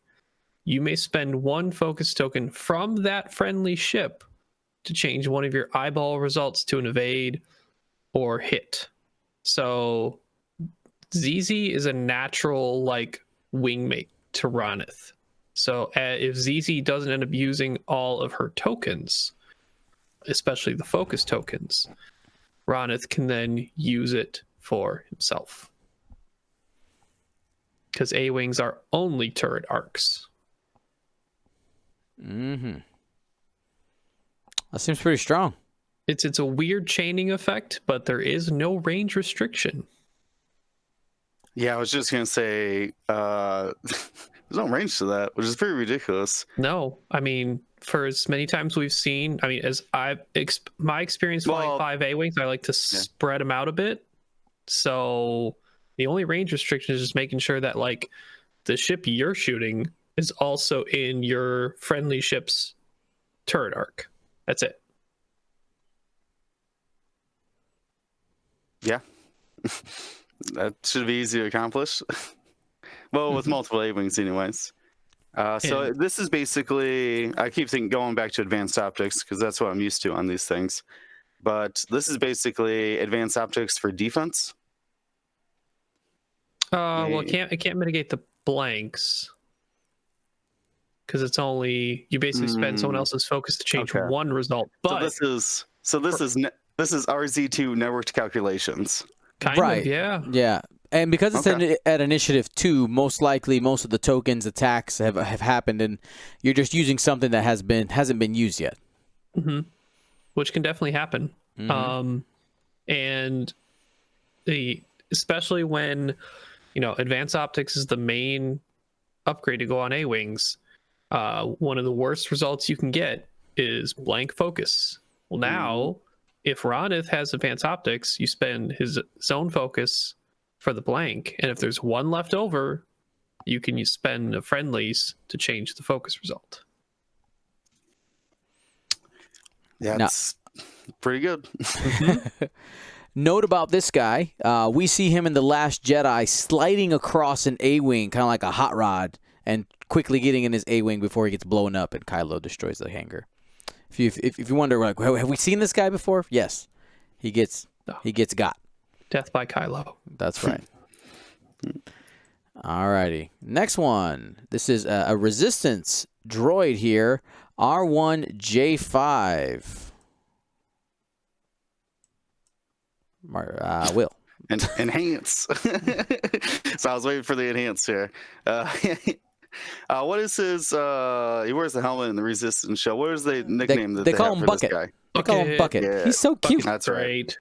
you may spend 1 focus token from that friendly ship to change one of your eyeball results to an evade or hit. So ZZ is a natural wingmate to Ronith. So if ZZ doesn't end up using all of her tokens, especially the focus tokens, Ronith can then use it for himself. Because A-Wings are only turret arcs. Mm-hmm. That seems pretty strong. It's a weird chaining effect, but there is no range restriction. Yeah, I was just gonna say there's no range to that, which is pretty ridiculous. No, I mean, for as many times we've seen, I mean, as my experience flying 5 A-Wings, I like to spread them out a bit. So the only range restriction is just making sure that like the ship you're shooting is also in your friendly ship's turret arc. That's it. Yeah. That should be easy to accomplish. Well, with multiple A-Wings anyways. So this is basically, I keep going back to advanced optics because that's what I'm used to on these things. But this is basically advanced optics for defense. Well, it can't mitigate the blanks because it's only you basically spend someone else's focus to change one result. But so this is RZ2 networked calculations. Kind of, yeah. Yeah. And because it's at Initiative 2, most likely most of the tokens attacks have happened, and you're just using something that hasn't been used yet. Mm-hmm. Which can definitely happen. Mm-hmm. And especially when, advanced optics is the main upgrade to go on A-Wings, one of the worst results you can get is blank focus. Well, now, if Ronith has advanced optics, you spend his zone focus for the blank, and if there's one left over, you can spend the friendlies to change the focus result. Yeah, that's pretty good. Note about this guy, we see him in The Last Jedi sliding across an A-Wing, kind of like a hot rod, and quickly getting in his A-Wing before he gets blown up and Kylo destroys the hangar. If you wonder, like, have we seen this guy before? Yes, he gets got. Death by Kylo. That's right. Alrighty, next one. This is a resistance droid here, R1J5. Will. Enhance. So I was waiting for the enhance here. What is his? He wears the helmet in the Resistance show. What is the nickname they call him for Bucket? this guy? They call him Bucket. Yeah. He's so cute. That's right.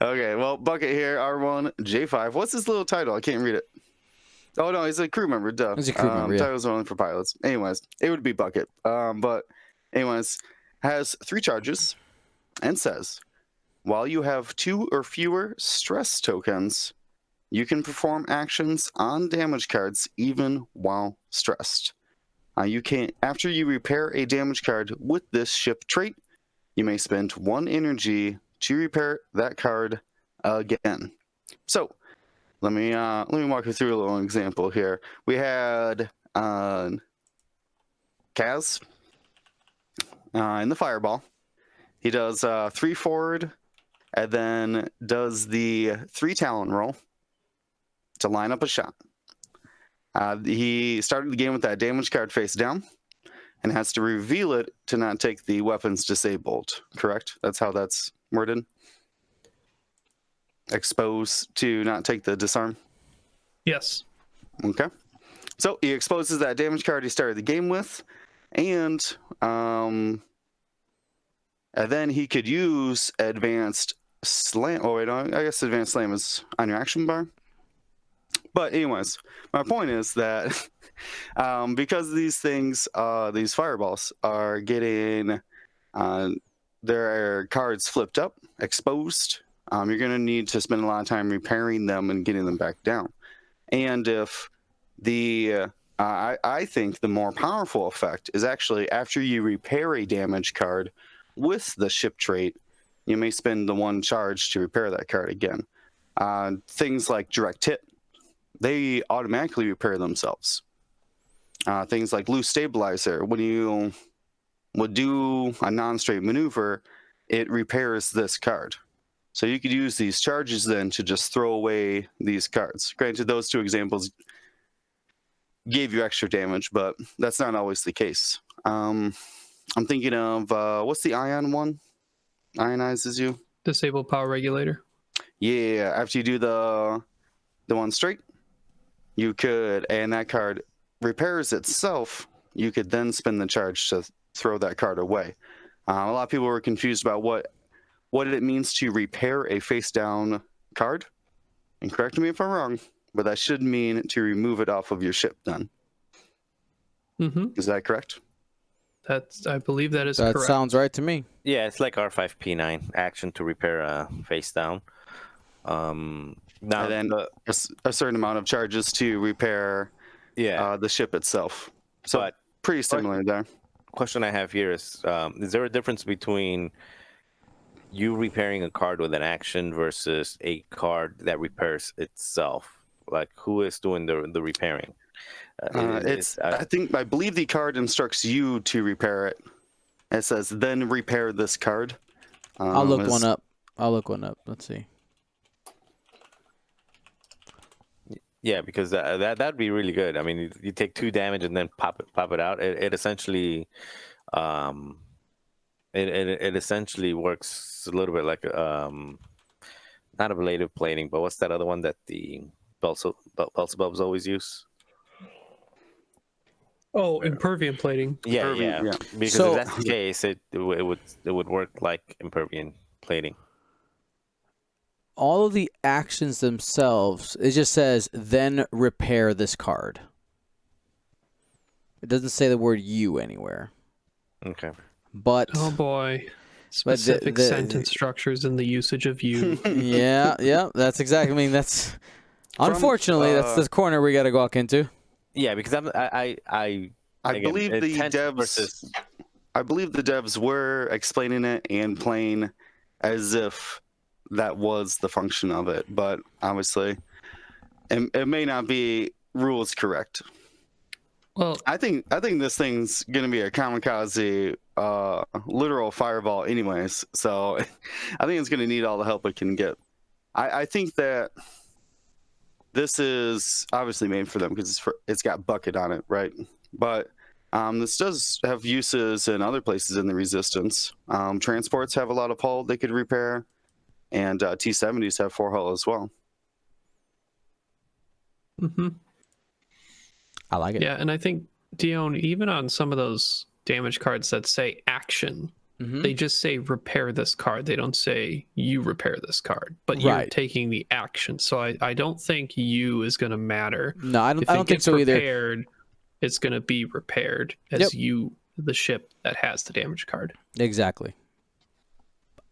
Okay, well, Bucket here, R1J5. What's his little title? I can't read it. Oh no, he's a crew member. Duh. He's a crew member. Yeah. Titles are only for pilots. Anyways, it would be Bucket. But anyways, has 3 charges and says, while you have 2 or fewer stress tokens, you can perform actions on damage cards even while stressed. After you repair a damage card with this ship trait, you may spend 1 energy to repair that card again. So let me walk you through a little example here. We had Kaz in the fireball. He does 3 forward and then does the 3 talon roll to line up a shot. He started the game with that damage card face down and has to reveal it to not take the weapons disabled, correct? That's how that's worded? Expose to not take the disarm? Yes. Okay. So he exposes that damage card he started the game with, and then he could use advanced slam. Oh wait, I guess advanced slam is on your action bar. But anyways, my point is that because these things, these fireballs are getting their cards flipped up, exposed, you're going to need to spend a lot of time repairing them and getting them back down. And if I think the more powerful effect is actually after you repair a damage card with the ship trait, you may spend the 1 charge to repair that card again. Things like direct hit, they automatically repair themselves. Things like loose stabilizer, when you would do a non-straight maneuver, it repairs this card. So you could use these charges then to just throw away these cards. Granted, those 2 examples gave you extra damage, but that's not always the case. I'm thinking of what's the ion one? Ionizes you. Disable power regulator. Yeah, after you do the one straight, you could, and that card repairs itself. You could then spend the charge to throw that card away. A lot of people were confused about what it means to repair a face down card. And correct me if I'm wrong, but that should mean to remove it off of your ship then. Mm-hmm. Is that correct? I believe that is That correct. sounds right to me. Yeah, it's like R5P9 action to repair a face down. Now, And then a certain amount of charges to repair the ship itself. So but pretty similar there. question I have here is there a difference between you repairing a card with an action versus a card that repairs itself? Like, who is doing the repairing? I believe the card instructs you to repair it. It says, then repair this card. I'll look one up. Let's see. Yeah, because that'd be really good. I mean, you take 2 damage and then pop it out. It essentially, it essentially works a little bit like not ablative plating, but what's that other one that the Beelzebubs always use? Oh, impervium plating. Yeah. Because So- if that's the case, it would work like impervium plating. All of the actions themselves, it just says, then repair this card. It doesn't say the word you anywhere. Okay. But Oh boy. But Specific sentence structures and the usage of you. yeah, that's exactly. I mean, that's unfortunately that's the corner we got to walk into. Yeah, because I believe the devs. I believe the devs were explaining it and playing as if that was the function of it, but obviously, it may not be rules correct. Well, I think this thing's gonna be a kamikaze, literal fireball, anyways. So, I think it's gonna need all the help it can get. I think that this is obviously made for them because it's got bucket on it, right? But this does have uses in other places in the Resistance. Transports have a lot of hull they could repair, and T-70s have 4 hull as well. mm-hmm. I like it. Yeah, and I think, Dion, even on some of those damage cards that say action, they just say repair this card. They don't say you repair this card, but you're Right. taking the action. So I don't think you is going to matter. No, I If don't it think gets so either. repaired, it's going to be repaired as the ship that has the damage card. Exactly.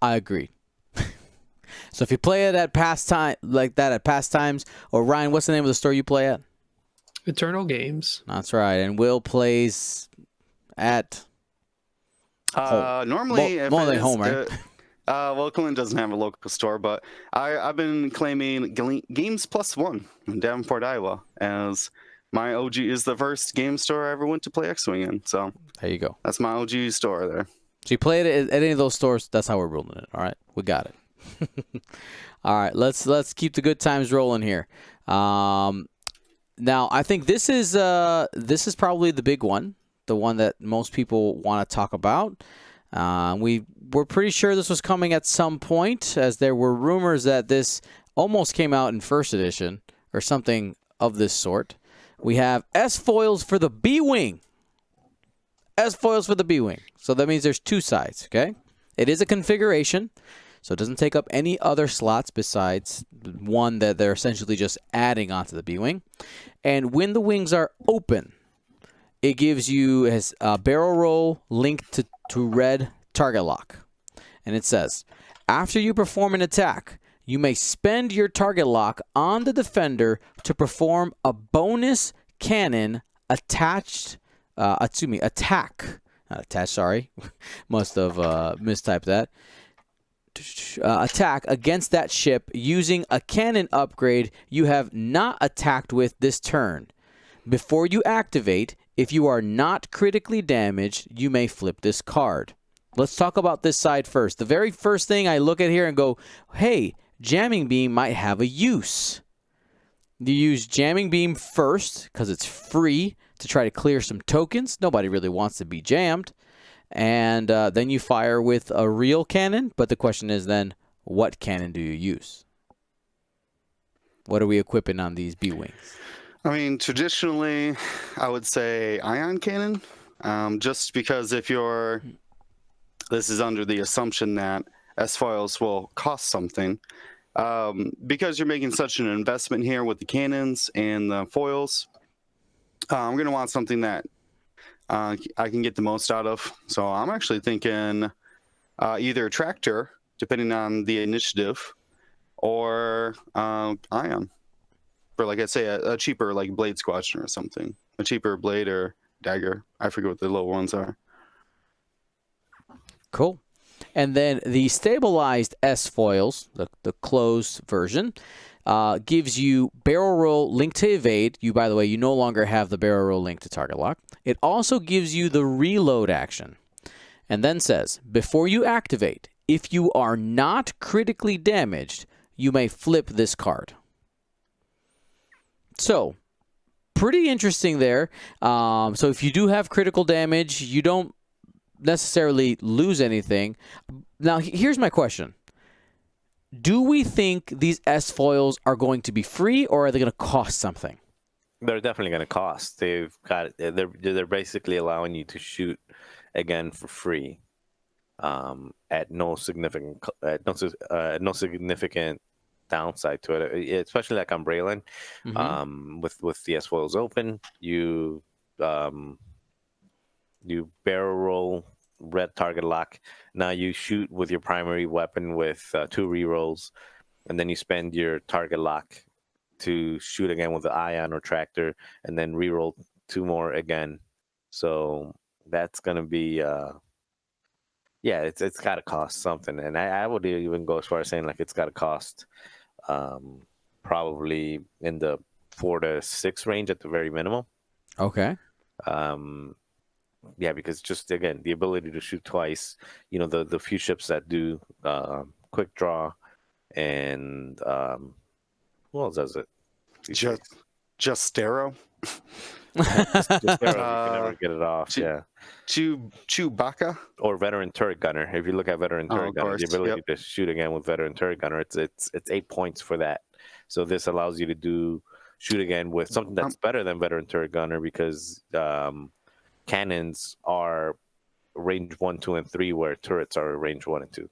I agree. So if you play it at pastime like that at pastimes, or Ryan, what's the name of the store you play at? Eternal Games. That's right. And Will plays at Normally, if more it than is, home, right? Well, Clinton doesn't have a local store, but I've been claiming Games Plus One in Davenport, Iowa, as my OG is the first game store I ever went to play X-Wing in. So There you go. that's my OG store there. So you play it at any of those stores, that's how we're ruling it. All right. We got it. All right, let's keep the good times rolling here. Now, I think this is probably the big one, the one that most people want to talk about. We were pretty sure this was coming at some point, as there were rumors that this almost came out in first edition or something of this sort. We have S-foils for the BWing. S-foils for the BWing. So that means there's 2 sides, okay? It is a configuration, so it doesn't take up any other slots besides one that they're essentially just adding onto the BWing. And when the wings are open, it gives you a barrel roll linked to red target lock. And it says, after you perform an attack, you may spend your target lock on the defender to perform a bonus cannon attack. Not attached, sorry. Must have mistyped that. Attack against that ship using a cannon upgrade you have not attacked with this turn. Before you activate, if you are not critically damaged, you may flip this card. Let's talk about this side first. The very first thing I look at here and go, hey, jamming beam might have a use. You use Jamming Beam first because it's free to try to clear some tokens. Nobody really wants to be jammed. And then you fire with a real cannon. But the question is then, what cannon do you use? What are we equipping on these BWings? I mean, traditionally, I would say ion cannon, just because if you're, this is under the assumption that S-foils will cost something, because you're making such an investment here with the cannons and the foils, I'm going to want something that I can get the most out of. So I'm actually thinking either tractor, depending on the initiative, or ion. For, like I say, a cheaper like blade squadron or something. A cheaper blade or dagger. I forget what the low ones are. Cool. And then the stabilized S-foils, the closed version, gives you barrel roll, link to evade. You, by the way, you no longer have the barrel roll link to target lock. It also gives you the reload action. And then says, before you activate, if you are not critically damaged, you may flip this card. So, pretty interesting there. So if you do have critical damage, you don't necessarily lose anything. Now, here's my question. Do we think these S-foils are going to be free, or are they going to cost something? They're definitely going to cost. They're basically allowing you to shoot again for free, at no significant downside to it, especially like on Braylon. With the S-foils open, you barrel roll, red target lock. Now you shoot with your primary weapon with 2 rerolls, and then you spend your target lock to shoot again with the ion or tractor, and then reroll 2 more again. So that's gonna be it's got to cost something, and I would even go as far as saying like it's got to cost probably in the 4 to 6 range at the very minimum. Okay. Because just again the ability to shoot twice, the few ships that do quick draw, and who else does it? Justero. Just you can never get it off. Chewbacca Or veteran turret gunner. If you look at veteran turret gunner, the ability to shoot again with veteran turret gunner, it's 8 points for that. So this allows you to shoot again with something that's better than veteran turret gunner, because cannons are range 1, 2, and 3, where turrets are range 1 and 2.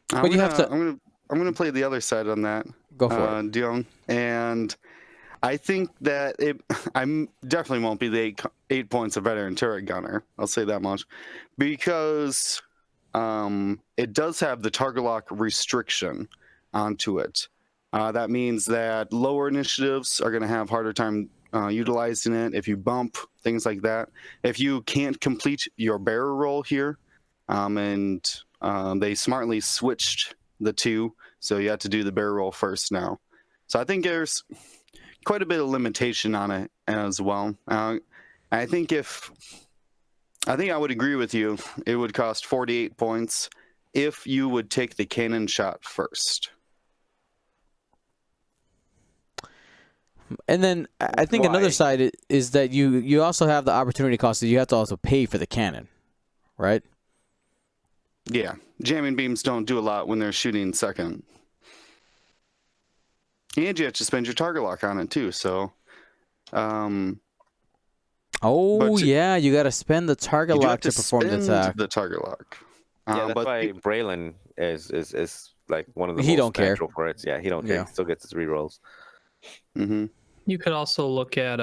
But you have to. I'm gonna play the other side on that. Go for it, Dion. And I think that I definitely won't be the 8 points of veteran turret gunner. I'll say that much, because it does have the target lock restriction onto it. That means that lower initiatives are going to have harder time utilizing it. If you bump, things like that. If you can't complete your barrel roll here, and they smartly switched the 2, so you have to do the barrel roll first now. So I think there's quite a bit of limitation on it as well. I think I would agree with you. It would cost 48 points if you would take the cannon shot first. And then I think another side is that you also have the opportunity cost that you have to also pay for the cannon, right? Yeah, jamming beams don't do a lot when they're shooting second. And you have to spend your target lock on it too, so... you got to spend the target lock to perform the attack. The target lock. That's why Braylon is like one of the he most don't care natural for it. Yeah, he don't care. He still gets his rerolls. Mm-hmm. You could also look at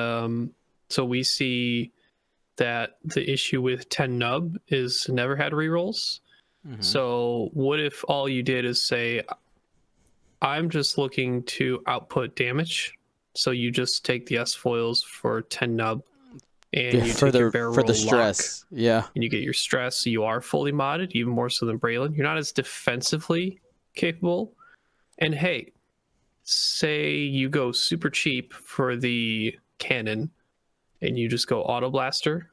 so we see that the issue with 10 nub is never had rerolls. So what if all you did is say, I'm just looking to output damage, so you just take the S-foils for 10 nub, and you take your barrel for the roll stress, lock, and you get your stress. So you are fully modded, even more so than Braylon. You're not as defensively capable. And hey, say you go super cheap for the cannon, and you just go auto blaster,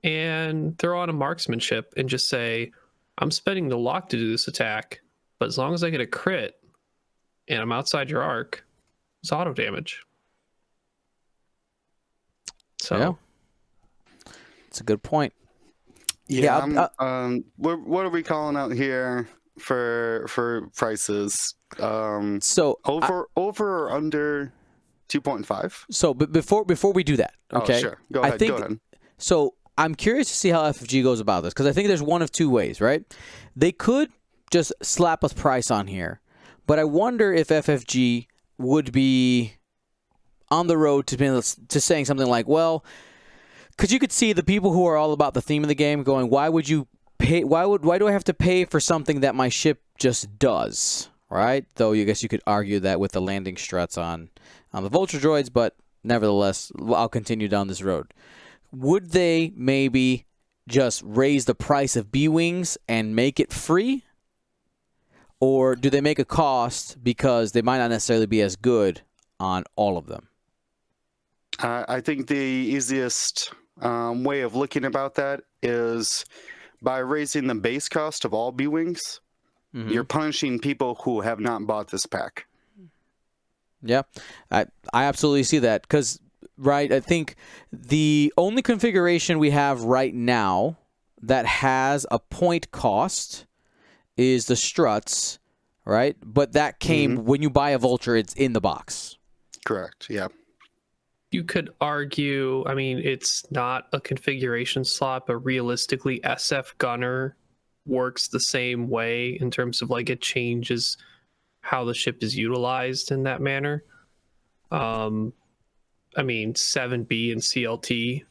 and throw on a marksmanship, and just say, I'm spending the lock to do this attack, but as long as I get a crit and I'm outside your arc, It's auto damage. So Yeah. It's a good point. Yeah. Yeah, What are we calling out here for prices? So Over or under 2.5? but before we do that, okay? Oh, sure. Go I ahead. think Go ahead. so. I'm curious to see how FFG goes about this because I think there's one of two ways, right? They could just slap a price on here, but I wonder if FFG would be on the road to saying something like, well, because you could see the people who are all about the theme of the game going, why would you pay? Why do I have to pay for something that my ship just does? Right? Though I guess you could argue that with the landing struts on the Vulture droids, but nevertheless, I'll continue down this road. Would they maybe just raise the price of BWings and make it free? Or do they make a cost because they might not necessarily be as good on all of them? I think the easiest way of looking about that is by raising the base cost of all B-Wings, you're punishing people who have not bought this pack. Yeah, I absolutely see that because, right, I think the only configuration we have right now that has a point cost is the struts, right? But that came when you buy a Vulture, it's in the box. Correct, yeah. you could argue, I mean, it's not a configuration slot, but realistically, SF Gunner works the same way in terms of like it changes how the ship is utilized in that manner. I mean, 7B and CLT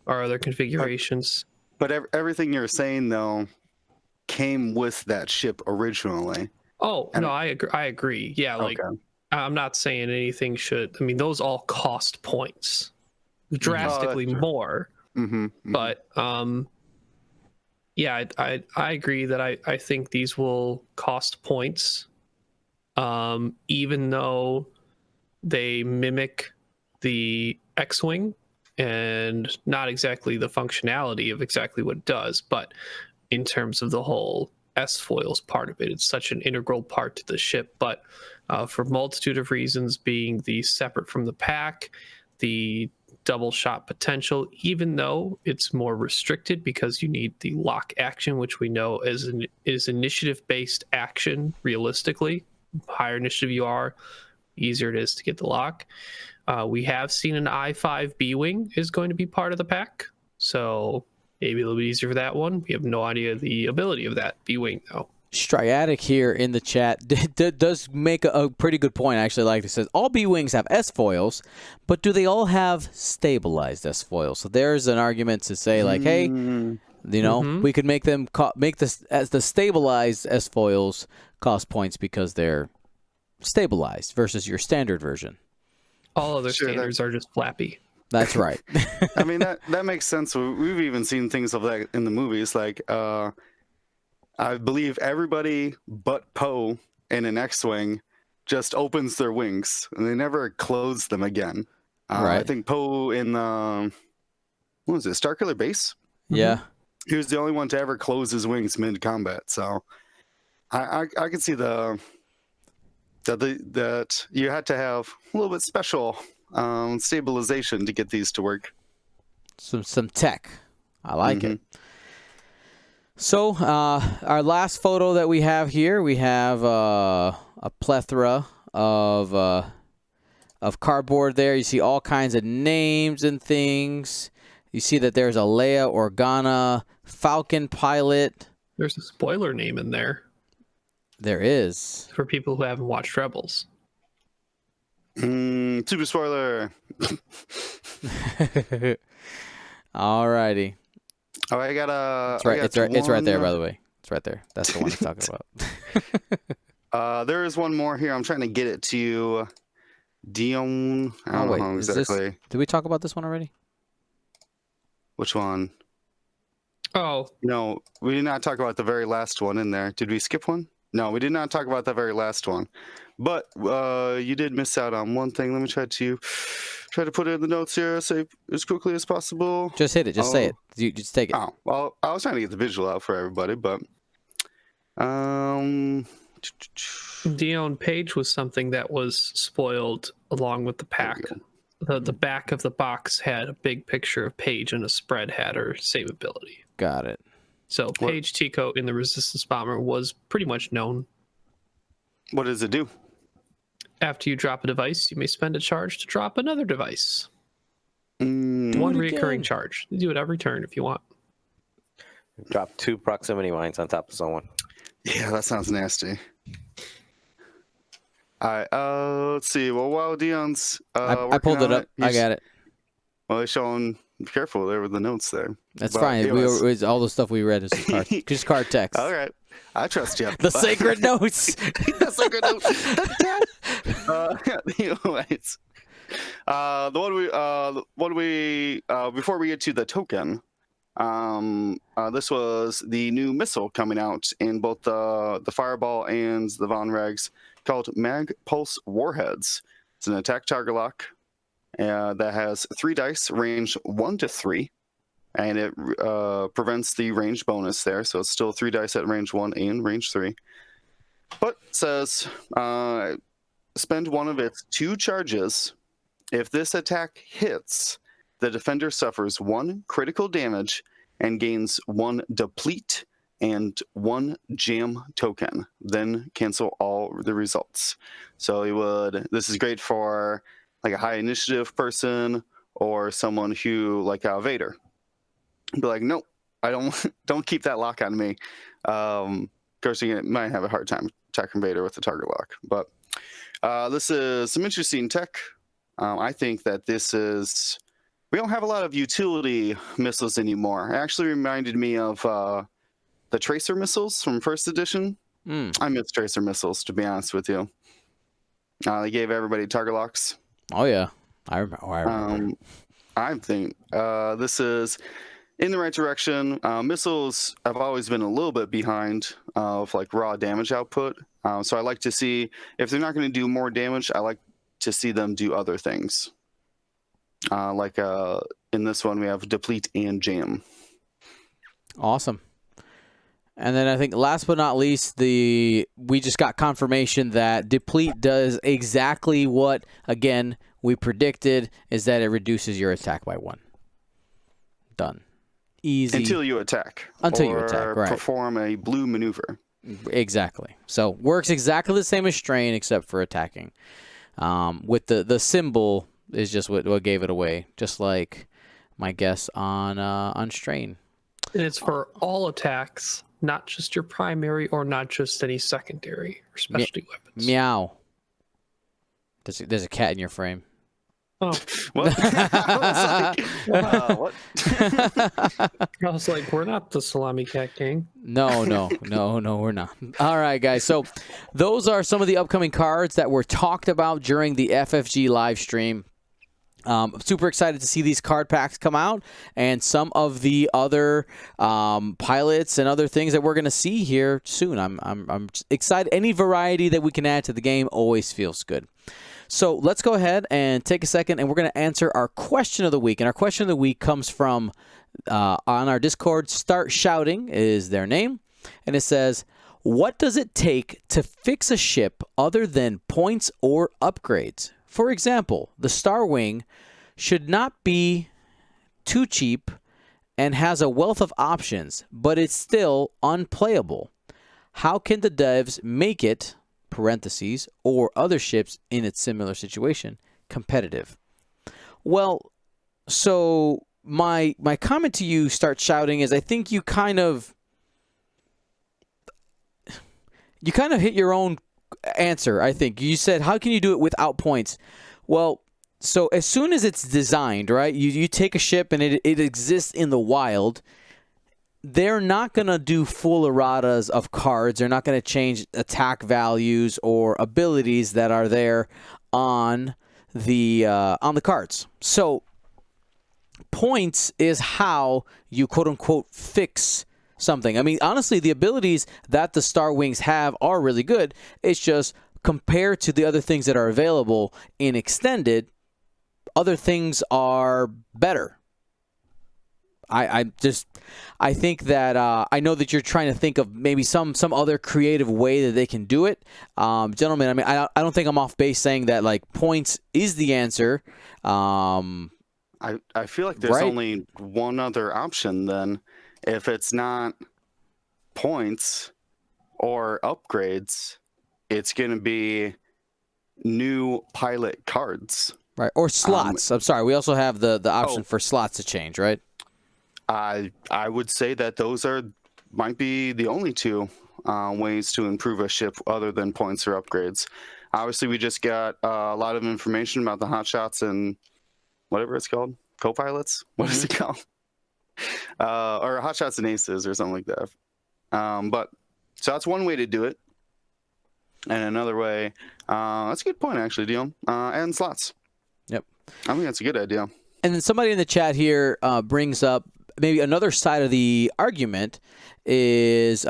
are other configurations. But everything you're saying, though, came with that ship originally. Oh, no, I agree. Yeah, like, Okay. I'm not saying anything should... I mean, those all cost points. Drastically more. But, yeah, I agree that I think these will cost points. Even though they mimic the X-Wing and not exactly the functionality of exactly what it does, but in terms of the whole S-foils part of it, it's such an integral part to the ship. But for a multitude of reasons, being the separate from the pack, the double shot potential, even though it's more restricted because you need the lock action, which we know is initiative-based action realistically. Higher initiative you are, easier it is to get the lock. We have seen an I-5 BWing is going to be part of the pack, so maybe a little bit easier for that one. We have no idea the ability of that BWing though. Striatic here in the chat does make a pretty good point. I actually like it. Says all B-Wings have S-foils, but do they all have stabilized S-foils? So there's an argument to say like, hey, you know, we could make them make this as the stabilized S-foils cost points because they're stabilized versus your standard version. All other standards are just flappy. That's right. I mean, that makes sense. We've even seen things of that in the movies. Like, I believe everybody but Poe in an X-Wing just opens their wings, and they never close them again. Right. I think Poe in the, what was it, Starkiller Base? Yeah. He was the only one to ever close his wings mid-combat. So I could see that you had to have a little bit special stabilization to get these to work. Some tech. I like it. So our last photo that we have here, we have a plethora of cardboard there. You see all kinds of names and things. You see that there's a Leia Organa Falcon pilot. There's a spoiler name in there. There is. For people who haven't watched Rebels. Super spoiler. Alrighty. Oh, I got a. It's right there, by the way. It's right there. That's the one I'm talking about. There is one more here. I'm trying to get it to you. Dion. I don't know exactly. Did we talk about this one already? Which one? Oh. No, we did not talk about the very last one in there. Did we skip one? No, we did not talk about the very last one. But you did miss out on one thing. Let me try to put it in the notes here, say as quickly as possible. Just hit it. Just say it. You just take it. Oh, well, I was trying to get the visual out for everybody, but Dion Page was something that was spoiled along with the pack. The back of the box had a big picture of Page, and a spread had her save ability. Got it. So Page Tico in the Resistance Bomber was pretty much known. What does it do? After you drop a device, you may spend a charge to drop another device. One recurring charge. You do it every turn if you want. Drop 2 proximity mines on top of someone. Yeah, that sounds nasty. All right, let's see. Well, while Dion's I pulled it up. I got it. Well, he's showing. Be careful there with the notes there. That's But fine. anyways. All the stuff we read is just card text. All right, I trust you. The sacred notes. The sacred notes. Anyways, before we get to the token, this was the new missile coming out in both the Fireball and the Von Regs, called Mag Pulse Warheads. It's an attack target lock that has 3 dice, range 1 to 3, and it prevents the range bonus there. So it's still 3 dice at range 1 and range 3. But it says spend one of its 2 charges. If this attack hits, the defender suffers 1 critical damage and gains 1 deplete and 1 jam token. Then cancel all the results. So this is great for like a high initiative person or someone who, like Vader, be like, nope, I don't keep that lock on me. Of course, you might have a hard time attacking Vader with the target lock. But this is some interesting tech. I think that we don't have a lot of utility missiles anymore. It actually reminded me of the Tracer missiles from first edition. I miss Tracer missiles, to be honest with you. They gave everybody target locks. Oh yeah, I remember. I think this is in the right direction. Missiles have always been a little bit behind of like raw damage output. So I like to see, if they're not going to do more damage, I like to see them do other things. Like in this one, we have deplete and jam. Awesome. And then I think last but not least, we just got confirmation that deplete does exactly what, again, we predicted, is that it reduces your attack by 1. Done. Easy. Until you attack. Until you attack, right. Perform a blue maneuver. Exactly. So works exactly the same as strain except for attacking. With the symbol is just what gave it away, just like my guess on strain. And it's for all attacks, not just your primary or not just any secondary or specialty weapons. Meow. There's a cat in your frame. Oh. What? I was like, what? I was like, we're not the Salami Cat Gang. No, we're not. All right, guys. So those are some of the upcoming cards that were talked about during the FFG live stream. Super excited to see these card packs come out and some of the other pilots and other things that we're going to see here soon. I'm excited. Any variety that we can add to the game always feels good. So let's go ahead and take a second, and we're going to answer our question of the week. And our question of the week comes from on our Discord. Start Shouting is their name, and it says, "What does it take to fix a ship other than points or upgrades? For example, the Starwing should not be too cheap and has a wealth of options, but it's still unplayable. How can the devs make it, parentheses, or other ships in its similar situation, competitive?" Well, so my comment to you, Start Shouting, is I think you kind of hit your own answer. I think you said, how can you do it without points? Well, so as soon as it's designed, right, you take a ship and it exists in the wild, they're not going to do full erratas of cards. They're not going to change attack values or abilities that are there on the cards. So points is how you quote-unquote fix something. I mean, honestly, the abilities that the Star Wings have are really good. It's just compared to the other things that are available in Extended, other things are better. I think that I know that you're trying to think of maybe some other creative way that they can do it. Gentlemen, I mean, I don't think I'm off base saying that like points is the answer. I feel like there's Right. only one other option then. If it's not points or upgrades, it's going to be new pilot cards. Right. Or slots. I'm sorry. We also have the option Oh. for slots to change, right? I would say that those might be the only two ways to improve a ship other than points or upgrades. Obviously, we just got a lot of information about the hotshots and whatever it's called, co-pilots. What is it called? Or hotshots and aces or something like that. But so that's one way to do it. And another way, that's a good point actually, Dion. And slots. Yep. I think that's a good idea. And then somebody in the chat here brings up maybe another side of the argument is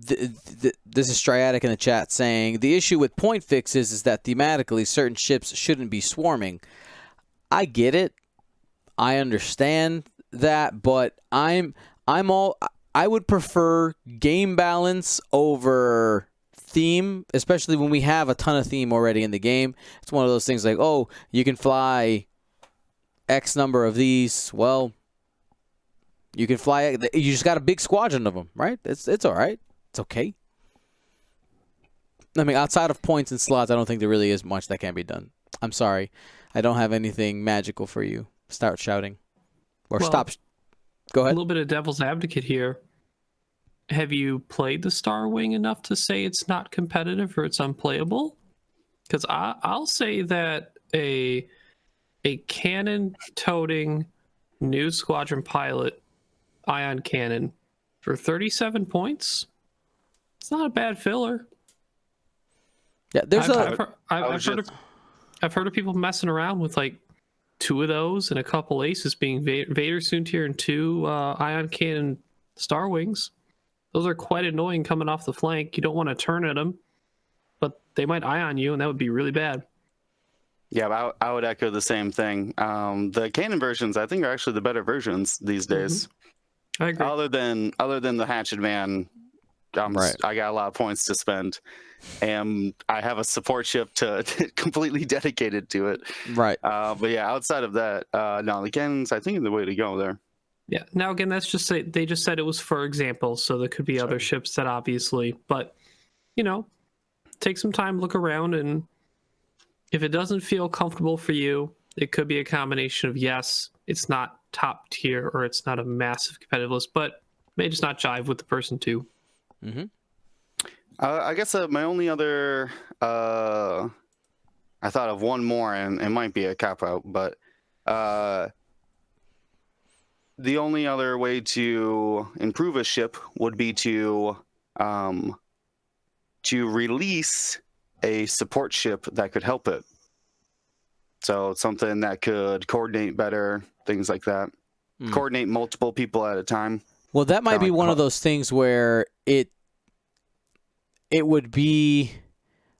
this is Striatic in the chat saying the issue with point fixes is that thematically certain ships shouldn't be swarming. I get it. I understand that, but I would prefer game balance over theme, especially when we have a ton of theme already in the game. It's one of those things like, oh, you can fly X number of these. Well, you can fly. You just got a big squadron of them, right? It's all right. It's okay. I mean, outside of points and slots, I don't think there really is much that can be done. I'm sorry. I don't have anything magical for you. Start shouting. Or stop. Go ahead. A little bit of devil's advocate here. Have you played the Starwing enough to say it's not competitive or it's unplayable? Because I'll say that a cannon-toting new squadron pilot ion cannon for 37 points, it's not a bad filler. Yeah, there's I've heard of people messing around with like 2 of those and a couple aces being Vader Soontir and 2 ion cannon Starwings. Those are quite annoying coming off the flank. You don't want to turn at them, but they might ion you, and that would be really bad. Yeah, I would echo the same thing. The cannon versions, I think, are actually the better versions these days. I agree. Other than the Hatchet Man, Right. I got a lot of points to spend, and I have a support ship to completely dedicated to it. right. But yeah, outside of that, no, the cannons, I think, are the way to go there. Yeah. Now again, that's just they just said it was for example, so there could be other ships that obviously, but take some time, look around, and if it doesn't feel comfortable for you, it could be a combination of yes, it's not top tier or it's not a massive competitive list, but may just not jive with the person too. Mm-hmm. I guess my only other, I thought of one more, and it might be a cop out, but the only other way to improve a ship would be to release a support ship that could help it. So something that could coordinate better, things like that. Coordinate multiple people at a time. Well, that might Kinda be like one of those things where it would be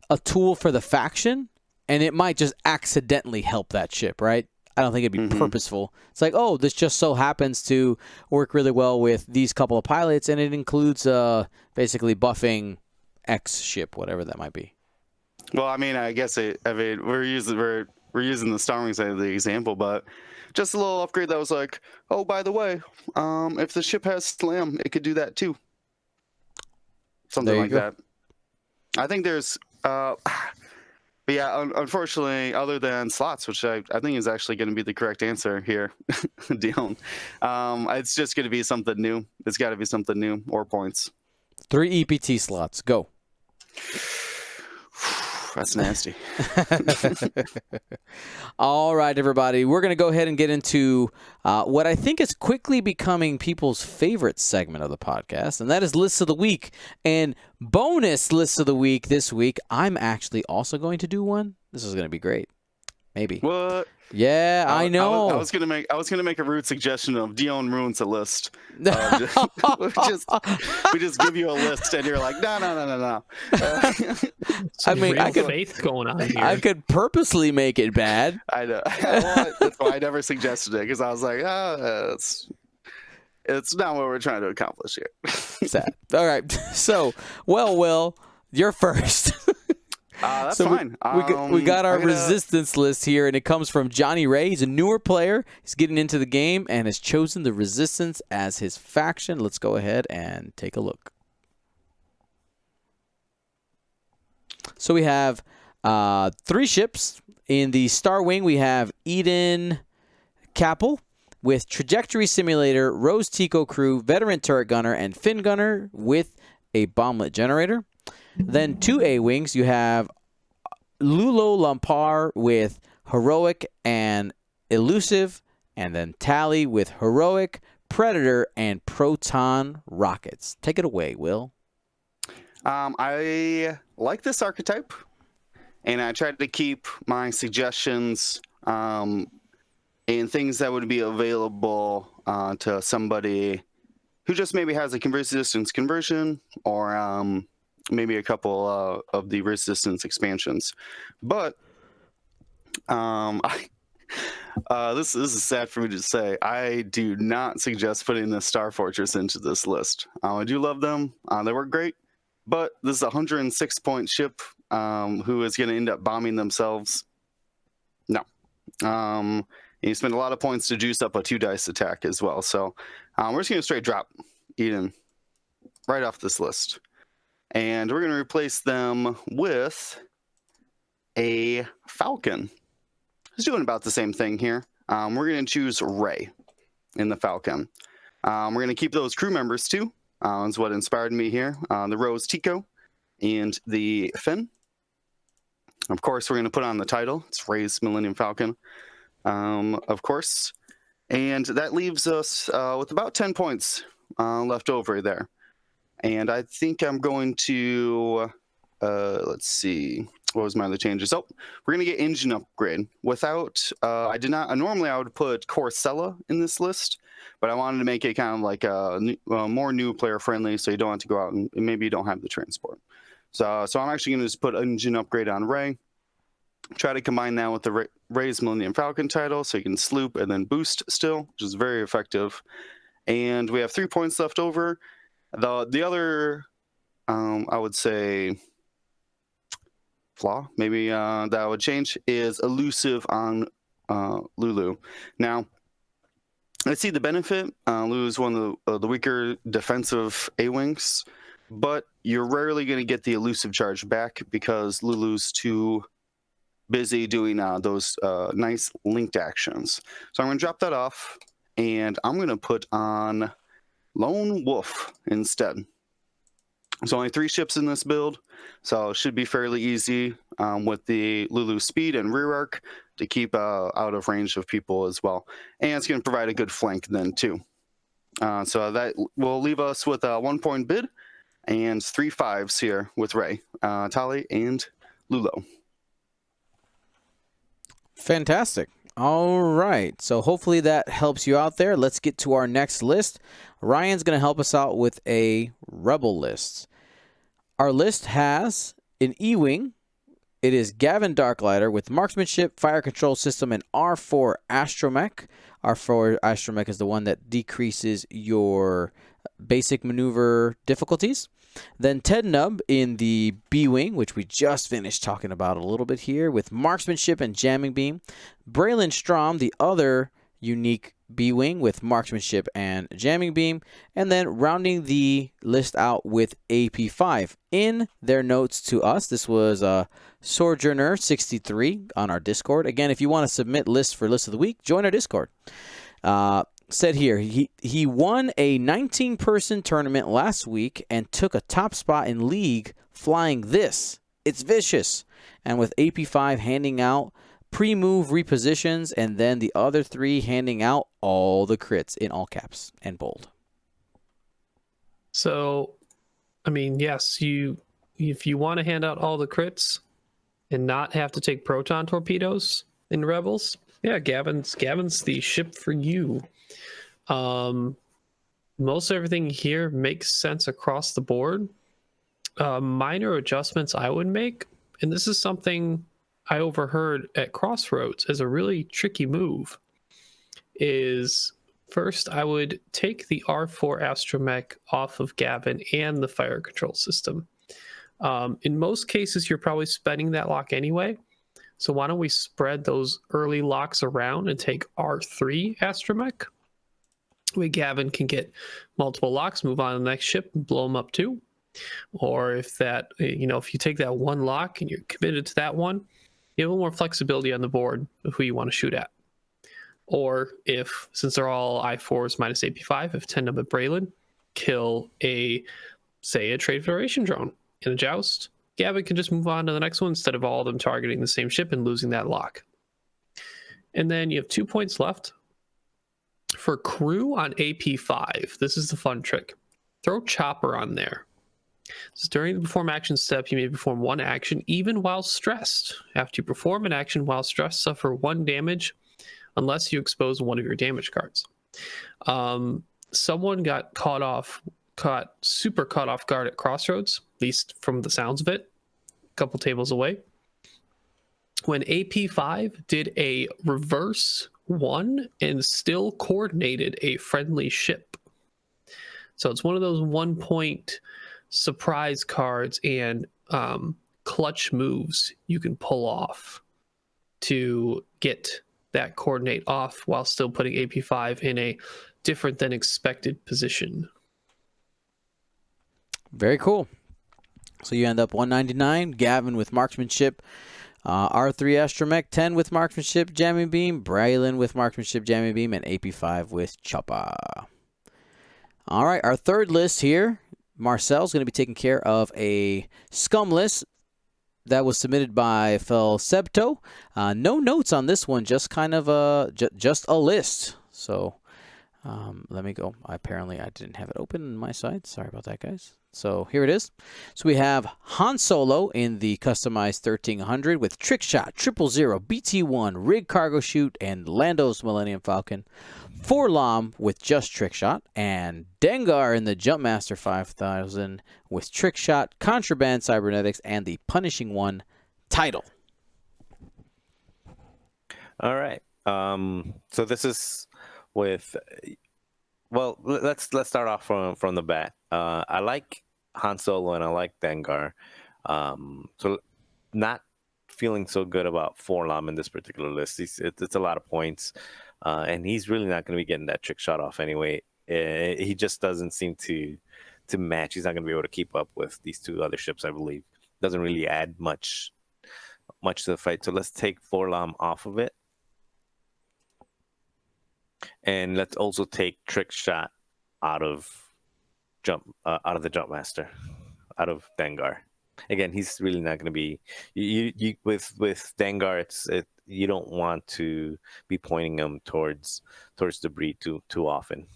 a tool for the faction, and it might just accidentally help that ship, right? I don't think it'd be purposeful. It's like, oh, this just so happens to work really well with these couple of pilots, and it includes basically buffing X ship, whatever that might be. Well, I mean, I guess we're using the Starwing side of the example, but just a little upgrade that was like, oh, by the way, if the ship has slam, it could do that too. Something like that. I think there's, but yeah, unfortunately, other than slots, which I think is actually going to be the correct answer here, Dion, it's just going to be something new. It's got to be something new or points. 3 EPT slots. Go. That's nasty. All right, everybody. We're going to go ahead and get into what I think is quickly becoming people's favorite segment of the podcast, and that is Lists of the Week. And bonus Lists of the Week this week, I'm actually also going to do one. This is going to be great. Maybe. What? Yeah, I know. I was gonna make a rude suggestion of Dion ruins a list. We just give you a list, and you're like, no. Some mean, real I could- faith going on here. I could purposely make it bad. I know. Well, that's why I never suggested it, because I was like, it's not what we're trying to accomplish here. Sad. All right. So, Will, you're first. That's So fine. We got our I gotta- resistance list here, and it comes from Johnny Ray. He's a newer player. He's getting into the game and has chosen the resistance as his faction. Let's go ahead and take a look. So we have 3 ships. In the Star Wing, we have Eden Capel with Trajectory Simulator, Rose Tico Crew, Veteran Turret Gunner, and Fin Gunner with a bomblet generator. Then 2 A-Wings, you have Lulo Lampar with Heroic and Elusive, and then Tally with Heroic, Predator, and Proton Rockets. Take it away, Will. I like this archetype, and I tried to keep my suggestions and things that would be available to somebody who just maybe has a resistance conversion, or maybe a couple of the resistance expansions. But this is sad for me to say. I do not suggest putting the Star Fortress into this list. I do love them. They work great. But this is a 106-point ship who is going to end up bombing themselves. No. You spend a lot of points to juice up a 2-dice attack as well. So we're just going to straight drop Eden right off this list. And we're going to replace them with a Falcon. It's doing about the same thing here. We're going to choose Ray in the Falcon. We're going to keep those crew members too. Is what inspired me here. The Rose Tico and the Finn. Of course, we're going to put on the title. It's Ray's Millennium Falcon, of course. And that leaves us with about 10 points left over there. And I think I'm going to, let's see, what was my other changes? Oh, we're going to get engine upgrade. Without, normally I would put Corsella in this list, but I wanted to make it kind of like more new player friendly, so you don't have to go out and maybe you don't have the transport. So I'm actually going to just put engine upgrade on Ray. Try to combine that with the Ray's Millennium Falcon title, so you can sloop and then boost still, which is very effective. And we have 3 points left over. The other, I would say, flaw maybe that I would change is elusive on Lulu. Now, I see the benefit. Lulu is one of the weaker defensive A-Wings, but you're rarely going to get the elusive charge back because Lulu's too busy doing those nice linked actions. So I'm going to drop that off, and I'm going to put on Lone Wolf instead. There's only 3 ships in this build, so it should be fairly easy with the Lulu speed and rear arc to keep out of range of people as well. And it's going to provide a good flank then too. So that will leave us with a 1-point bid and 3 5s here with Ray, Tali, and Lulo. Fantastic. All right. So hopefully that helps you out there. Let's get to our next list. Ryan's going to help us out with a Rebel list. Our list has an E-Wing. It is Gavin Darklighter with Marksmanship, Fire Control System, and R4 Astromech. R4 Astromech is the one that decreases your basic maneuver difficulties. Then Ted Nubb in the B-Wing, which we just finished talking about a little bit here, with Marksmanship and Jamming Beam. Braylon Strom, the other unique B-Wing, with Marksmanship and Jamming Beam. And then rounding the list out with AP5. In their notes to us, this was Sojourner63 on our Discord. Again, if you want to submit lists for List of the Week, join our Discord. Said here, he won a 19-person tournament last week and took a top spot in League flying this. It's vicious. And with AP5 handing out pre-move repositions, and then the other 3 handing out all the crits in all caps and bold. So, I mean, yes, if you want to hand out all the crits and not have to take proton torpedoes, in Rebels. Yeah, Gavin's the ship for you. Most everything here makes sense across the board. Minor adjustments I would make, and this is something I overheard at Crossroads as a really tricky move, is first I would take the R4 astromech off of Gavin and the fire control system. In most cases, you're probably spending that lock anyway. So why don't we spread those early locks around and take R3 astromech? Way Gavin can get multiple locks, move on to the next ship, and blow them up too. Or if that, if you take that one lock and you're committed to that one, you have a little more flexibility on the board of who you want to shoot at. Or if, since they're all I4s minus AP5, if 10 number Braylon kill a Trade Federation drone in a joust, Gavin can just move on to the next one instead of all of them targeting the same ship and losing that lock. And then you have 2 points left. For crew on AP5, this is the fun trick. Throw Chopper on there. So during the perform action step, you may perform one action even while stressed. After you perform an action while stressed, suffer 1 damage unless you expose one of your damage cards. Someone got super caught off guard at Crossroads, at least from the sounds of it, a couple tables away, when AP5 did a reverse 1 and still coordinated a friendly ship. So it's one of those 1-point surprise cards and clutch moves you can pull off to get that coordinate off while still putting AP5 in a different than expected position. Very cool. So you end up 199. Gavin with marksmanship. R3 astromech, 10 with marksmanship, jamming beam. Braylon with marksmanship, jamming beam, and AP5 with chopper. All right, our third list here. Marcel's going to be taking care of a scum list that was submitted by Fel Sebto. No notes on this one, just kind of just a list. So let me go. Apparently, I didn't have it open on my side. Sorry about that, guys. So here it is. So we have Han Solo in the customized 1300 with Trick Shot, 000, BT-1, Rig Cargo Chute, and Lando's Millennium Falcon. Forlom with just Trick Shot, and Dengar in the Jumpmaster 5000 with Trick Shot, Contraband Cybernetics, and the Punishing One title. All right. So this is with. Well, let's start off from the bat. I like Han Solo and I like Dengar. So not feeling so good about Forlom in this particular list. It's a lot of points, and he's really not going to be getting that trick shot off anyway. He just doesn't seem to match. He's not going to be able to keep up with these 2 other ships, I believe. Doesn't really add much to the fight. So let's take Forlom off of it. And let's also take Trick Shot out of the Jumpmaster, out of Dengar. Again, he's really not going to be. You with Dengar, you don't want to be pointing him towards debris too often.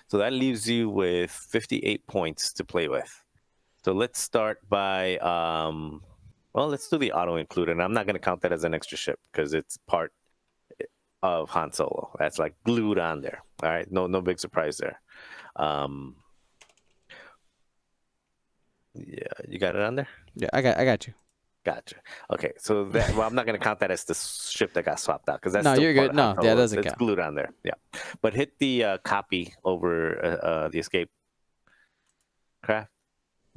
So that leaves you with 58 points to play with. So let's start by let's do the auto include, and I'm not going to count that as an extra ship because it's part of Han Solo. That's like glued on there. All right, no big surprise there. Yeah, you got it on there? Yeah, I got you. Gotcha. Okay, so I'm not going to count that as the ship that got swapped out because that's No, still you're part good. of No, Han Solo. that doesn't It's count. glued on there. Yeah, but hit the copy over the escape craft.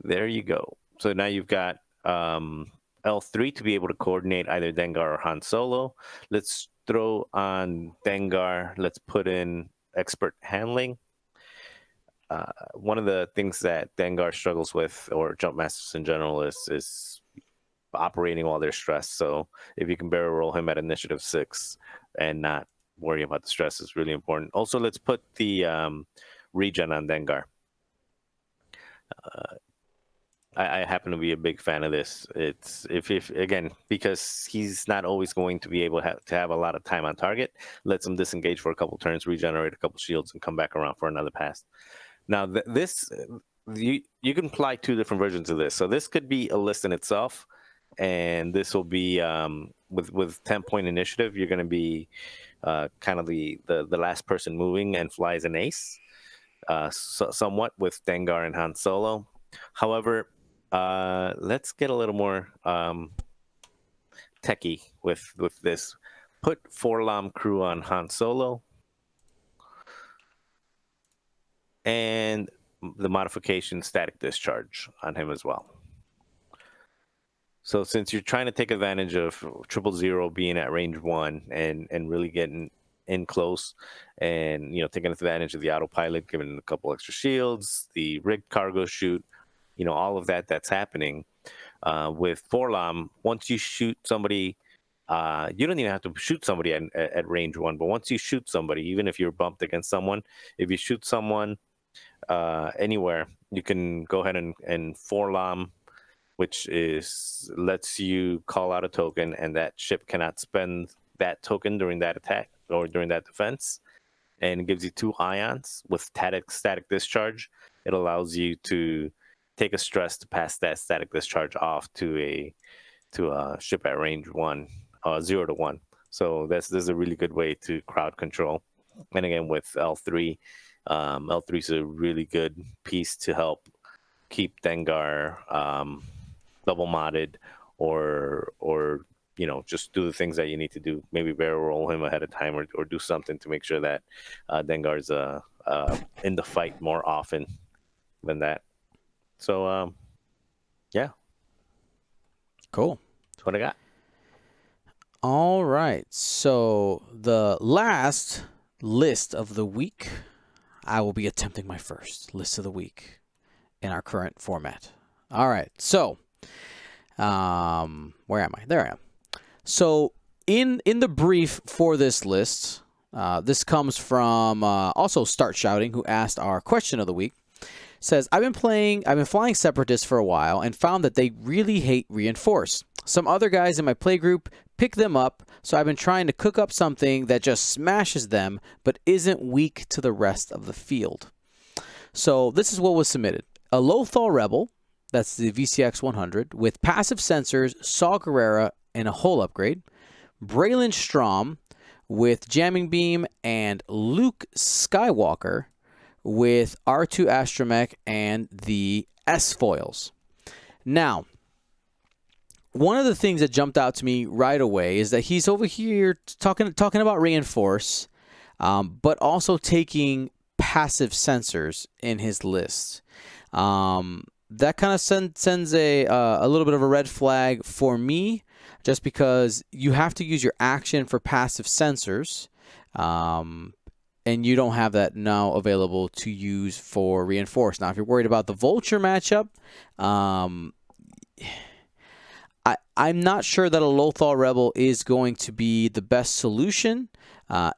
There you go. So now you've got L3 to be able to coordinate either Dengar or Han Solo. Let's throw on Dengar. Let's put in expert handling. One of the things that Dengar struggles with, or Jumpmasters in general, is operating while they're stressed. So if you can barrel roll him at initiative 6 and not worry about the stress is really important. Also, let's put the regen on Dengar. I happen to be a big fan of this. It's if again, because he's not always going to be able to have a lot of time on target. Lets him disengage for a couple turns, regenerate a couple shields, and come back around for another pass. Now this you can apply 2 different versions of this. So this could be a list in itself, and this will be with 10-point initiative. You're going to be kind of the last person moving and flies an ace, somewhat with Dengar and Han Solo. However, let's get a little more techie with this. Put 4-LOM crew on Han Solo, and the modification static discharge on him as well. So since you're trying to take advantage of 000 being at range 1 and really getting in close, and taking advantage of the autopilot, giving a couple extra shields, the rigged cargo chute, all of that's happening with 4-LOM. Once you shoot somebody, you don't even have to shoot somebody at range 1, but once you shoot somebody, even if you're bumped against someone, if you shoot someone anywhere, you can go ahead and 4-LOM, which lets you call out a token, and that ship cannot spend that token during that attack or during that defense, and it gives you 2 ions with static discharge. It allows you to take a stress to pass that static discharge off to a ship at range 1, 0 to 1. So this is a really good way to crowd control. And again, with L3, L3 is a really good piece to help keep Dengar double modded, or just do the things that you need to do. Maybe barrel roll him ahead of time, or do something to make sure that Dengar's in the fight more often than that. So yeah, Cool. that's what I got. All right. So the last list of the week, I will be attempting my first list of the week in our current format. All right. So where am I? There I am. So in the brief for this list, this comes from also Start Shouting, who asked our question of the week. Says, I've been flying Separatists for a while and found that they really hate reinforce. Some other guys in my playgroup pick them up, so I've been trying to cook up something that just smashes them but isn't weak to the rest of the field. So this is what was submitted. A Lothal Rebel, that's the VCX 100, with passive sensors, Saw Gerrera, and a hull upgrade. Braylon Strom with jamming beam, and Luke Skywalker with R2 Astromech and the S-foils. Now, one of the things that jumped out to me right away is that he's over here talking about reinforce, but also taking passive sensors in his list. That kind of sends a little bit of a red flag for me, just because you have to use your action for passive sensors. And you don't have that now available to use for reinforce. Now, if you're worried about the Vulture matchup, I'm not sure that a Lothal Rebel is going to be the best solution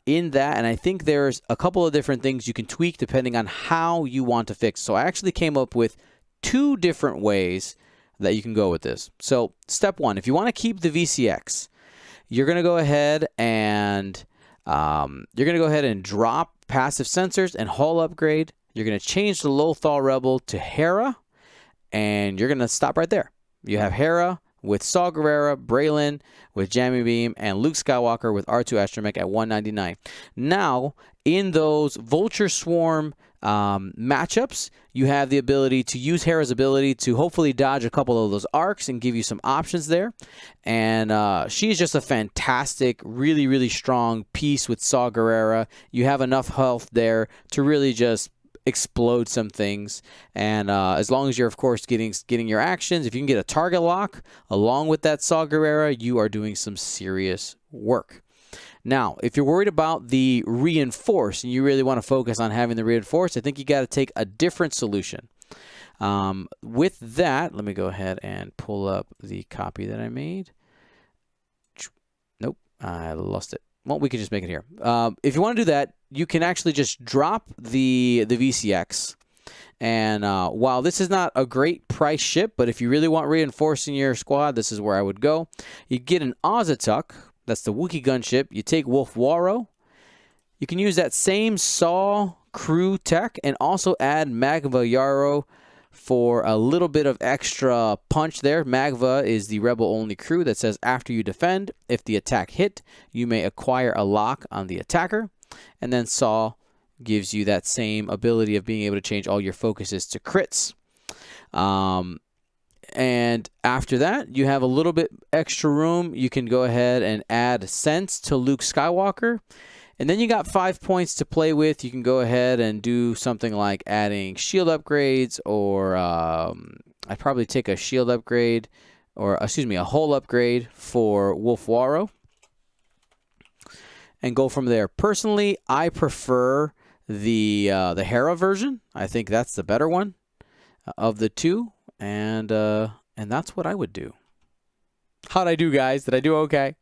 in that, and I think there's a couple of different things you can tweak depending on how you want to fix. So I actually came up with 2 different ways that you can go with this. So step 1, if you want to keep the VCX, you're going to go ahead and drop passive sensors and hull upgrade. You're going to change the Lothal Rebel to Hera, and you're going to stop right there. You have Hera with Saw Gerrera, Braylon with jamming beam, and Luke Skywalker with R2 Astromech at 199. Now, in those Vulture Swarm matchups, you have the ability to use Hera's ability to hopefully dodge a couple of those arcs and give you some options there. And she's just a fantastic, really, really strong piece with Saw Gerrera. You have enough health there to really just explode some things. And as long as you're, of course, getting your actions, if you can get a target lock along with that Saw Gerrera, you are doing some serious work. Now, if you're worried about the reinforce and you really want to focus on having the reinforce, I think you got to take a different solution. With that, let me go ahead and pull up the copy that I made. Nope, I lost it. Well, we can just make it here. If you want to do that, you can actually just drop the VCX. And while this is not a great price ship, but if you really want reinforcing your squad, this is where I would go. You get an Ozatuk. That's the Wookiee gunship. You take Wolf Waro. You can use that same Saw crew tech and also add Magva Yarrow for a little bit of extra punch there. Magva is the rebel-only crew that says after you defend, if the attack hit, you may acquire a lock on the attacker. And then Saw gives you that same ability of being able to change all your focuses to crits. And after that, you have a little bit extra room. You can go ahead and add Sense to Luke Skywalker. And then you got 5 points to play with. You can go ahead and do something like adding shield upgrades, or I'd probably take a shield upgrade, or excuse me, a hull upgrade for Wolf Waro, and go from there. Personally, I prefer the Hera version. I think that's the better one of the two, and that's what I would do. How'd I do, guys? Did I do okay?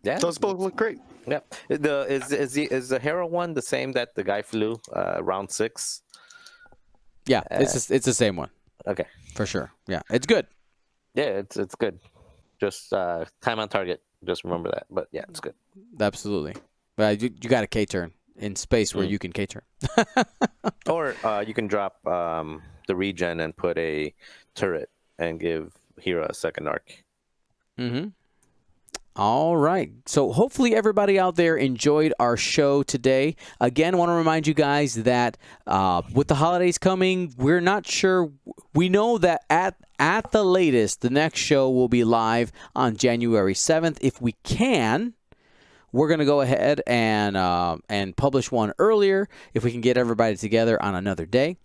Yeah, Those both look great. Yep. Is the Hero one the same that the guy flew round 6? Yeah, it's the same one. Okay. For sure. Yeah, it's good. Yeah, it's good. Just time on target. Just remember that. But yeah, it's good. Absolutely. But you got a K-turn in space where you can K-turn. Or you can drop the regen and put a turret and give Hero a second arc. Mm-hmm. All right. So hopefully everybody out there enjoyed our show today. Again, I want to remind you guys that with the holidays coming, we're not sure. We know that at the latest, the next show will be live on January 7th. If we can, we're going to go ahead and publish one earlier if we can get everybody together on another day.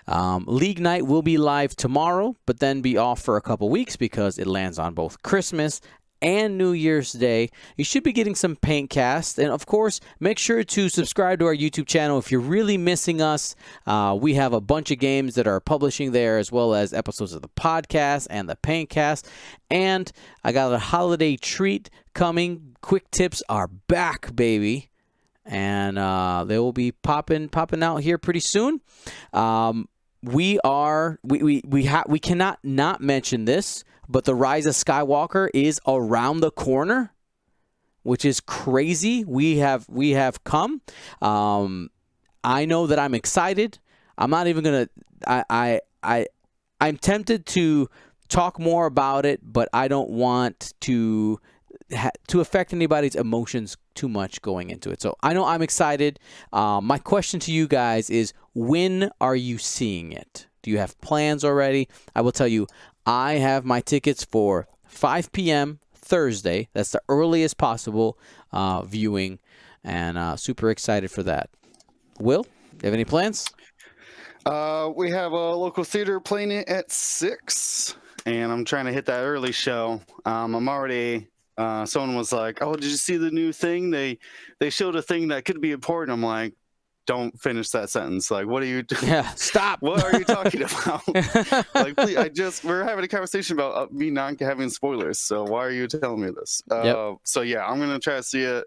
League Night will be live tomorrow, but then be off for a couple weeks because it lands on both Christmas and New Year's Day. You should be getting some paint cast, and of course make sure to subscribe to our YouTube channel if you're really missing us. We have a bunch of games that are publishing there, as well as episodes of the podcast and the paint cast. And I got a holiday treat coming. Quick Tips are back, baby, and they will be popping out here pretty soon. We cannot not mention this, but the Rise of Skywalker is around the corner, which is crazy. We have come. I know that I'm excited. I'm not even gonna. I'm tempted to talk more about it, but I don't want to affect anybody's emotions too much going into it. So I know I'm excited. My question to you guys is, when are you seeing it? Do you have plans already? I will tell you, I have my tickets for 5 p.m. Thursday. That's the earliest possible viewing, and super excited for that. Will, do you have any plans? We have a local theater playing it at 6, and I'm trying to hit that early show. I'm already. Someone was like, "Oh, did you see the new thing? They showed a thing that could be important." I'm like, "Don't finish that sentence. Like, what are you doing? Yeah, stop. What are you talking about?" Like, please, we're having a conversation about me not having spoilers. So why are you telling me this? So yeah, I'm gonna try to see it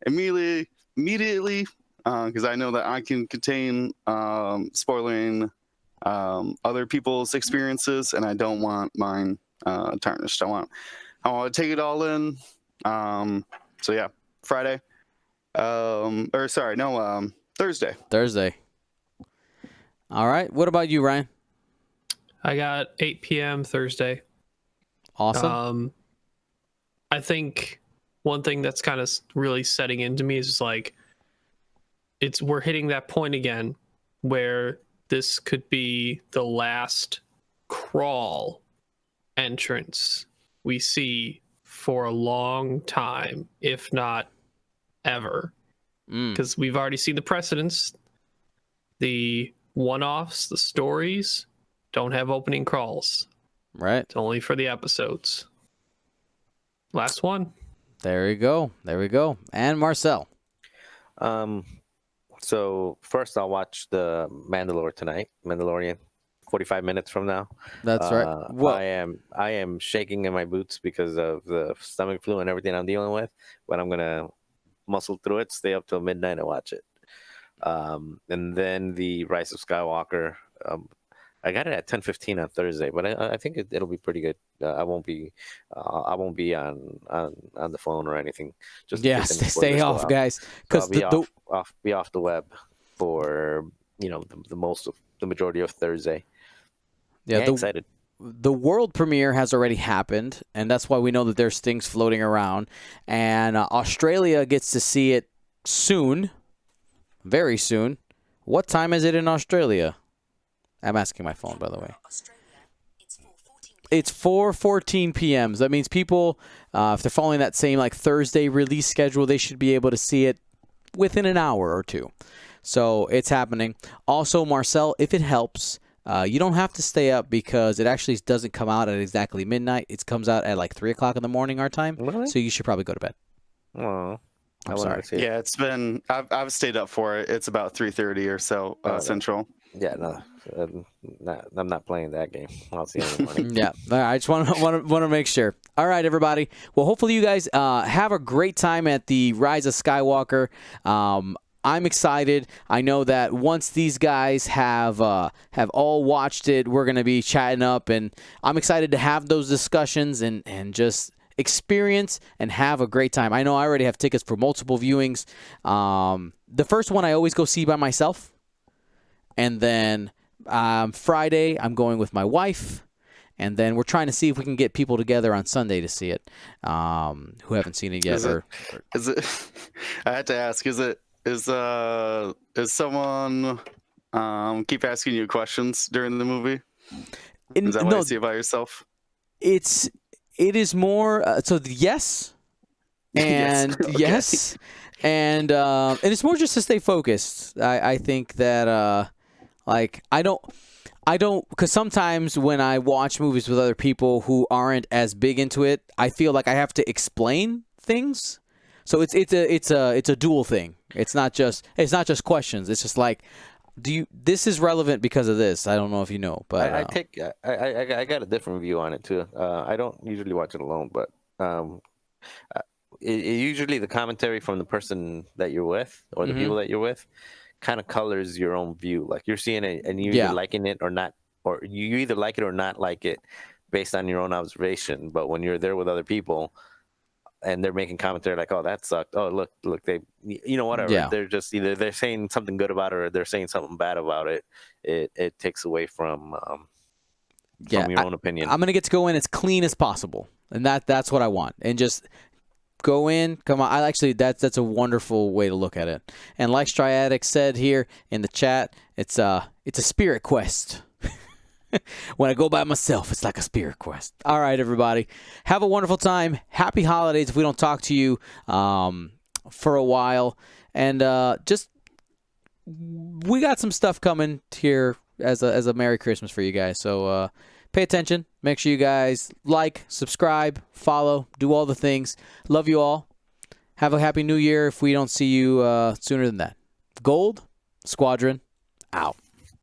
immediately, because I know that I can contain spoiling other people's experiences, and I don't want mine tarnished. I want to take it all in. So yeah, Friday. Thursday. Thursday. All right. What about you, Ryan? I got 8 p.m. Thursday. Awesome. I think one thing that's kind of really setting into me is like, we're hitting that point again where this could be the last crawl entrance we see for a long time, if not ever. Because we've already seen the precedents. The one-offs, the stories, don't have opening crawls. Right. It's only for the episodes. Last one. There we go. And Marcel. So first I'll watch the Mandalorian 45 minutes from now. That's right. Well, I am shaking in my boots because of the stomach flu and everything I'm dealing with, but I'm gonna muscle through it, stay up till midnight and watch it. And then the Rise of Skywalker. I got it at 10:15 on Thursday, but I think it'll be pretty good. I won't be on the phone or anything. Just stay off, guys, because be off the web for the majority of Thursday. Yeah, Excited. The world premiere has already happened, and that's why we know that there's things floating around. And Australia gets to see it soon, very soon. What time is it in Australia? I'm asking my phone, by the way. It's 4:14 p.m. So that means people, if they're following that same like Thursday release schedule, they should be able to see it within an hour or two. So it's happening. Also, Marcel, if it helps, you don't have to stay up because it actually doesn't come out at exactly midnight. It comes out at like 3 o'clock in the morning our time. Really? So you should probably go to bed. Oh, I'm sorry. Yeah, it's been. I've stayed up for it. It's about 3:30 or so Central. Yeah, no, I'm not playing that game. I'll see you in the morning. Yeah, I just want to make sure. All right, everybody. Well, hopefully you guys have a great time at the Rise of Skywalker. I'm excited. I know that once these guys have all watched it, we're gonna be chatting up, and I'm excited to have those discussions and just experience and have a great time. I know I already have tickets for multiple viewings. The first one I always go see by myself. And then Friday, I'm going with my wife. And then we're trying to see if we can get people together on Sunday to see it who haven't seen it yet. Is it? I had to ask. Is someone keep asking you questions during the movie? Is that why you see it by yourself? It is more so yes, and yes, and it's more just to stay focused. I think that. Like, I don't, because sometimes when I watch movies with other people who aren't as big into it, I feel like I have to explain things. So it's a dual thing. It's not just questions. It's just like, this is relevant because of this. I don't know if you know, but I got a different view on it too. I don't usually watch it alone, but usually the commentary from the person that you're with or the people that you're with kind of colors your own view. Like you're seeing it and you're either liking it or not, or you either like it or not like it based on your own observation. But when you're there with other people and they're making commentary like, oh, that sucked. Oh, look, they, whatever. Yeah. They're just either they're saying something good about it or they're saying something bad about it. It takes away from your own opinion. I'm going to get to go in as clean as possible. And that's what I want. And just go in. Come on. That's a wonderful way to look at it. And like Striatic said here in the chat, it's a spirit quest. When I go by myself, it's like a spirit quest. All right, everybody. Have a wonderful time. Happy holidays if we don't talk to you for a while. And we got some stuff coming here as a Merry Christmas for you guys. So pay attention. Make sure you guys like, subscribe, follow, do all the things. Love you all. Have a happy new year if we don't see you sooner than that. Gold Squadron out.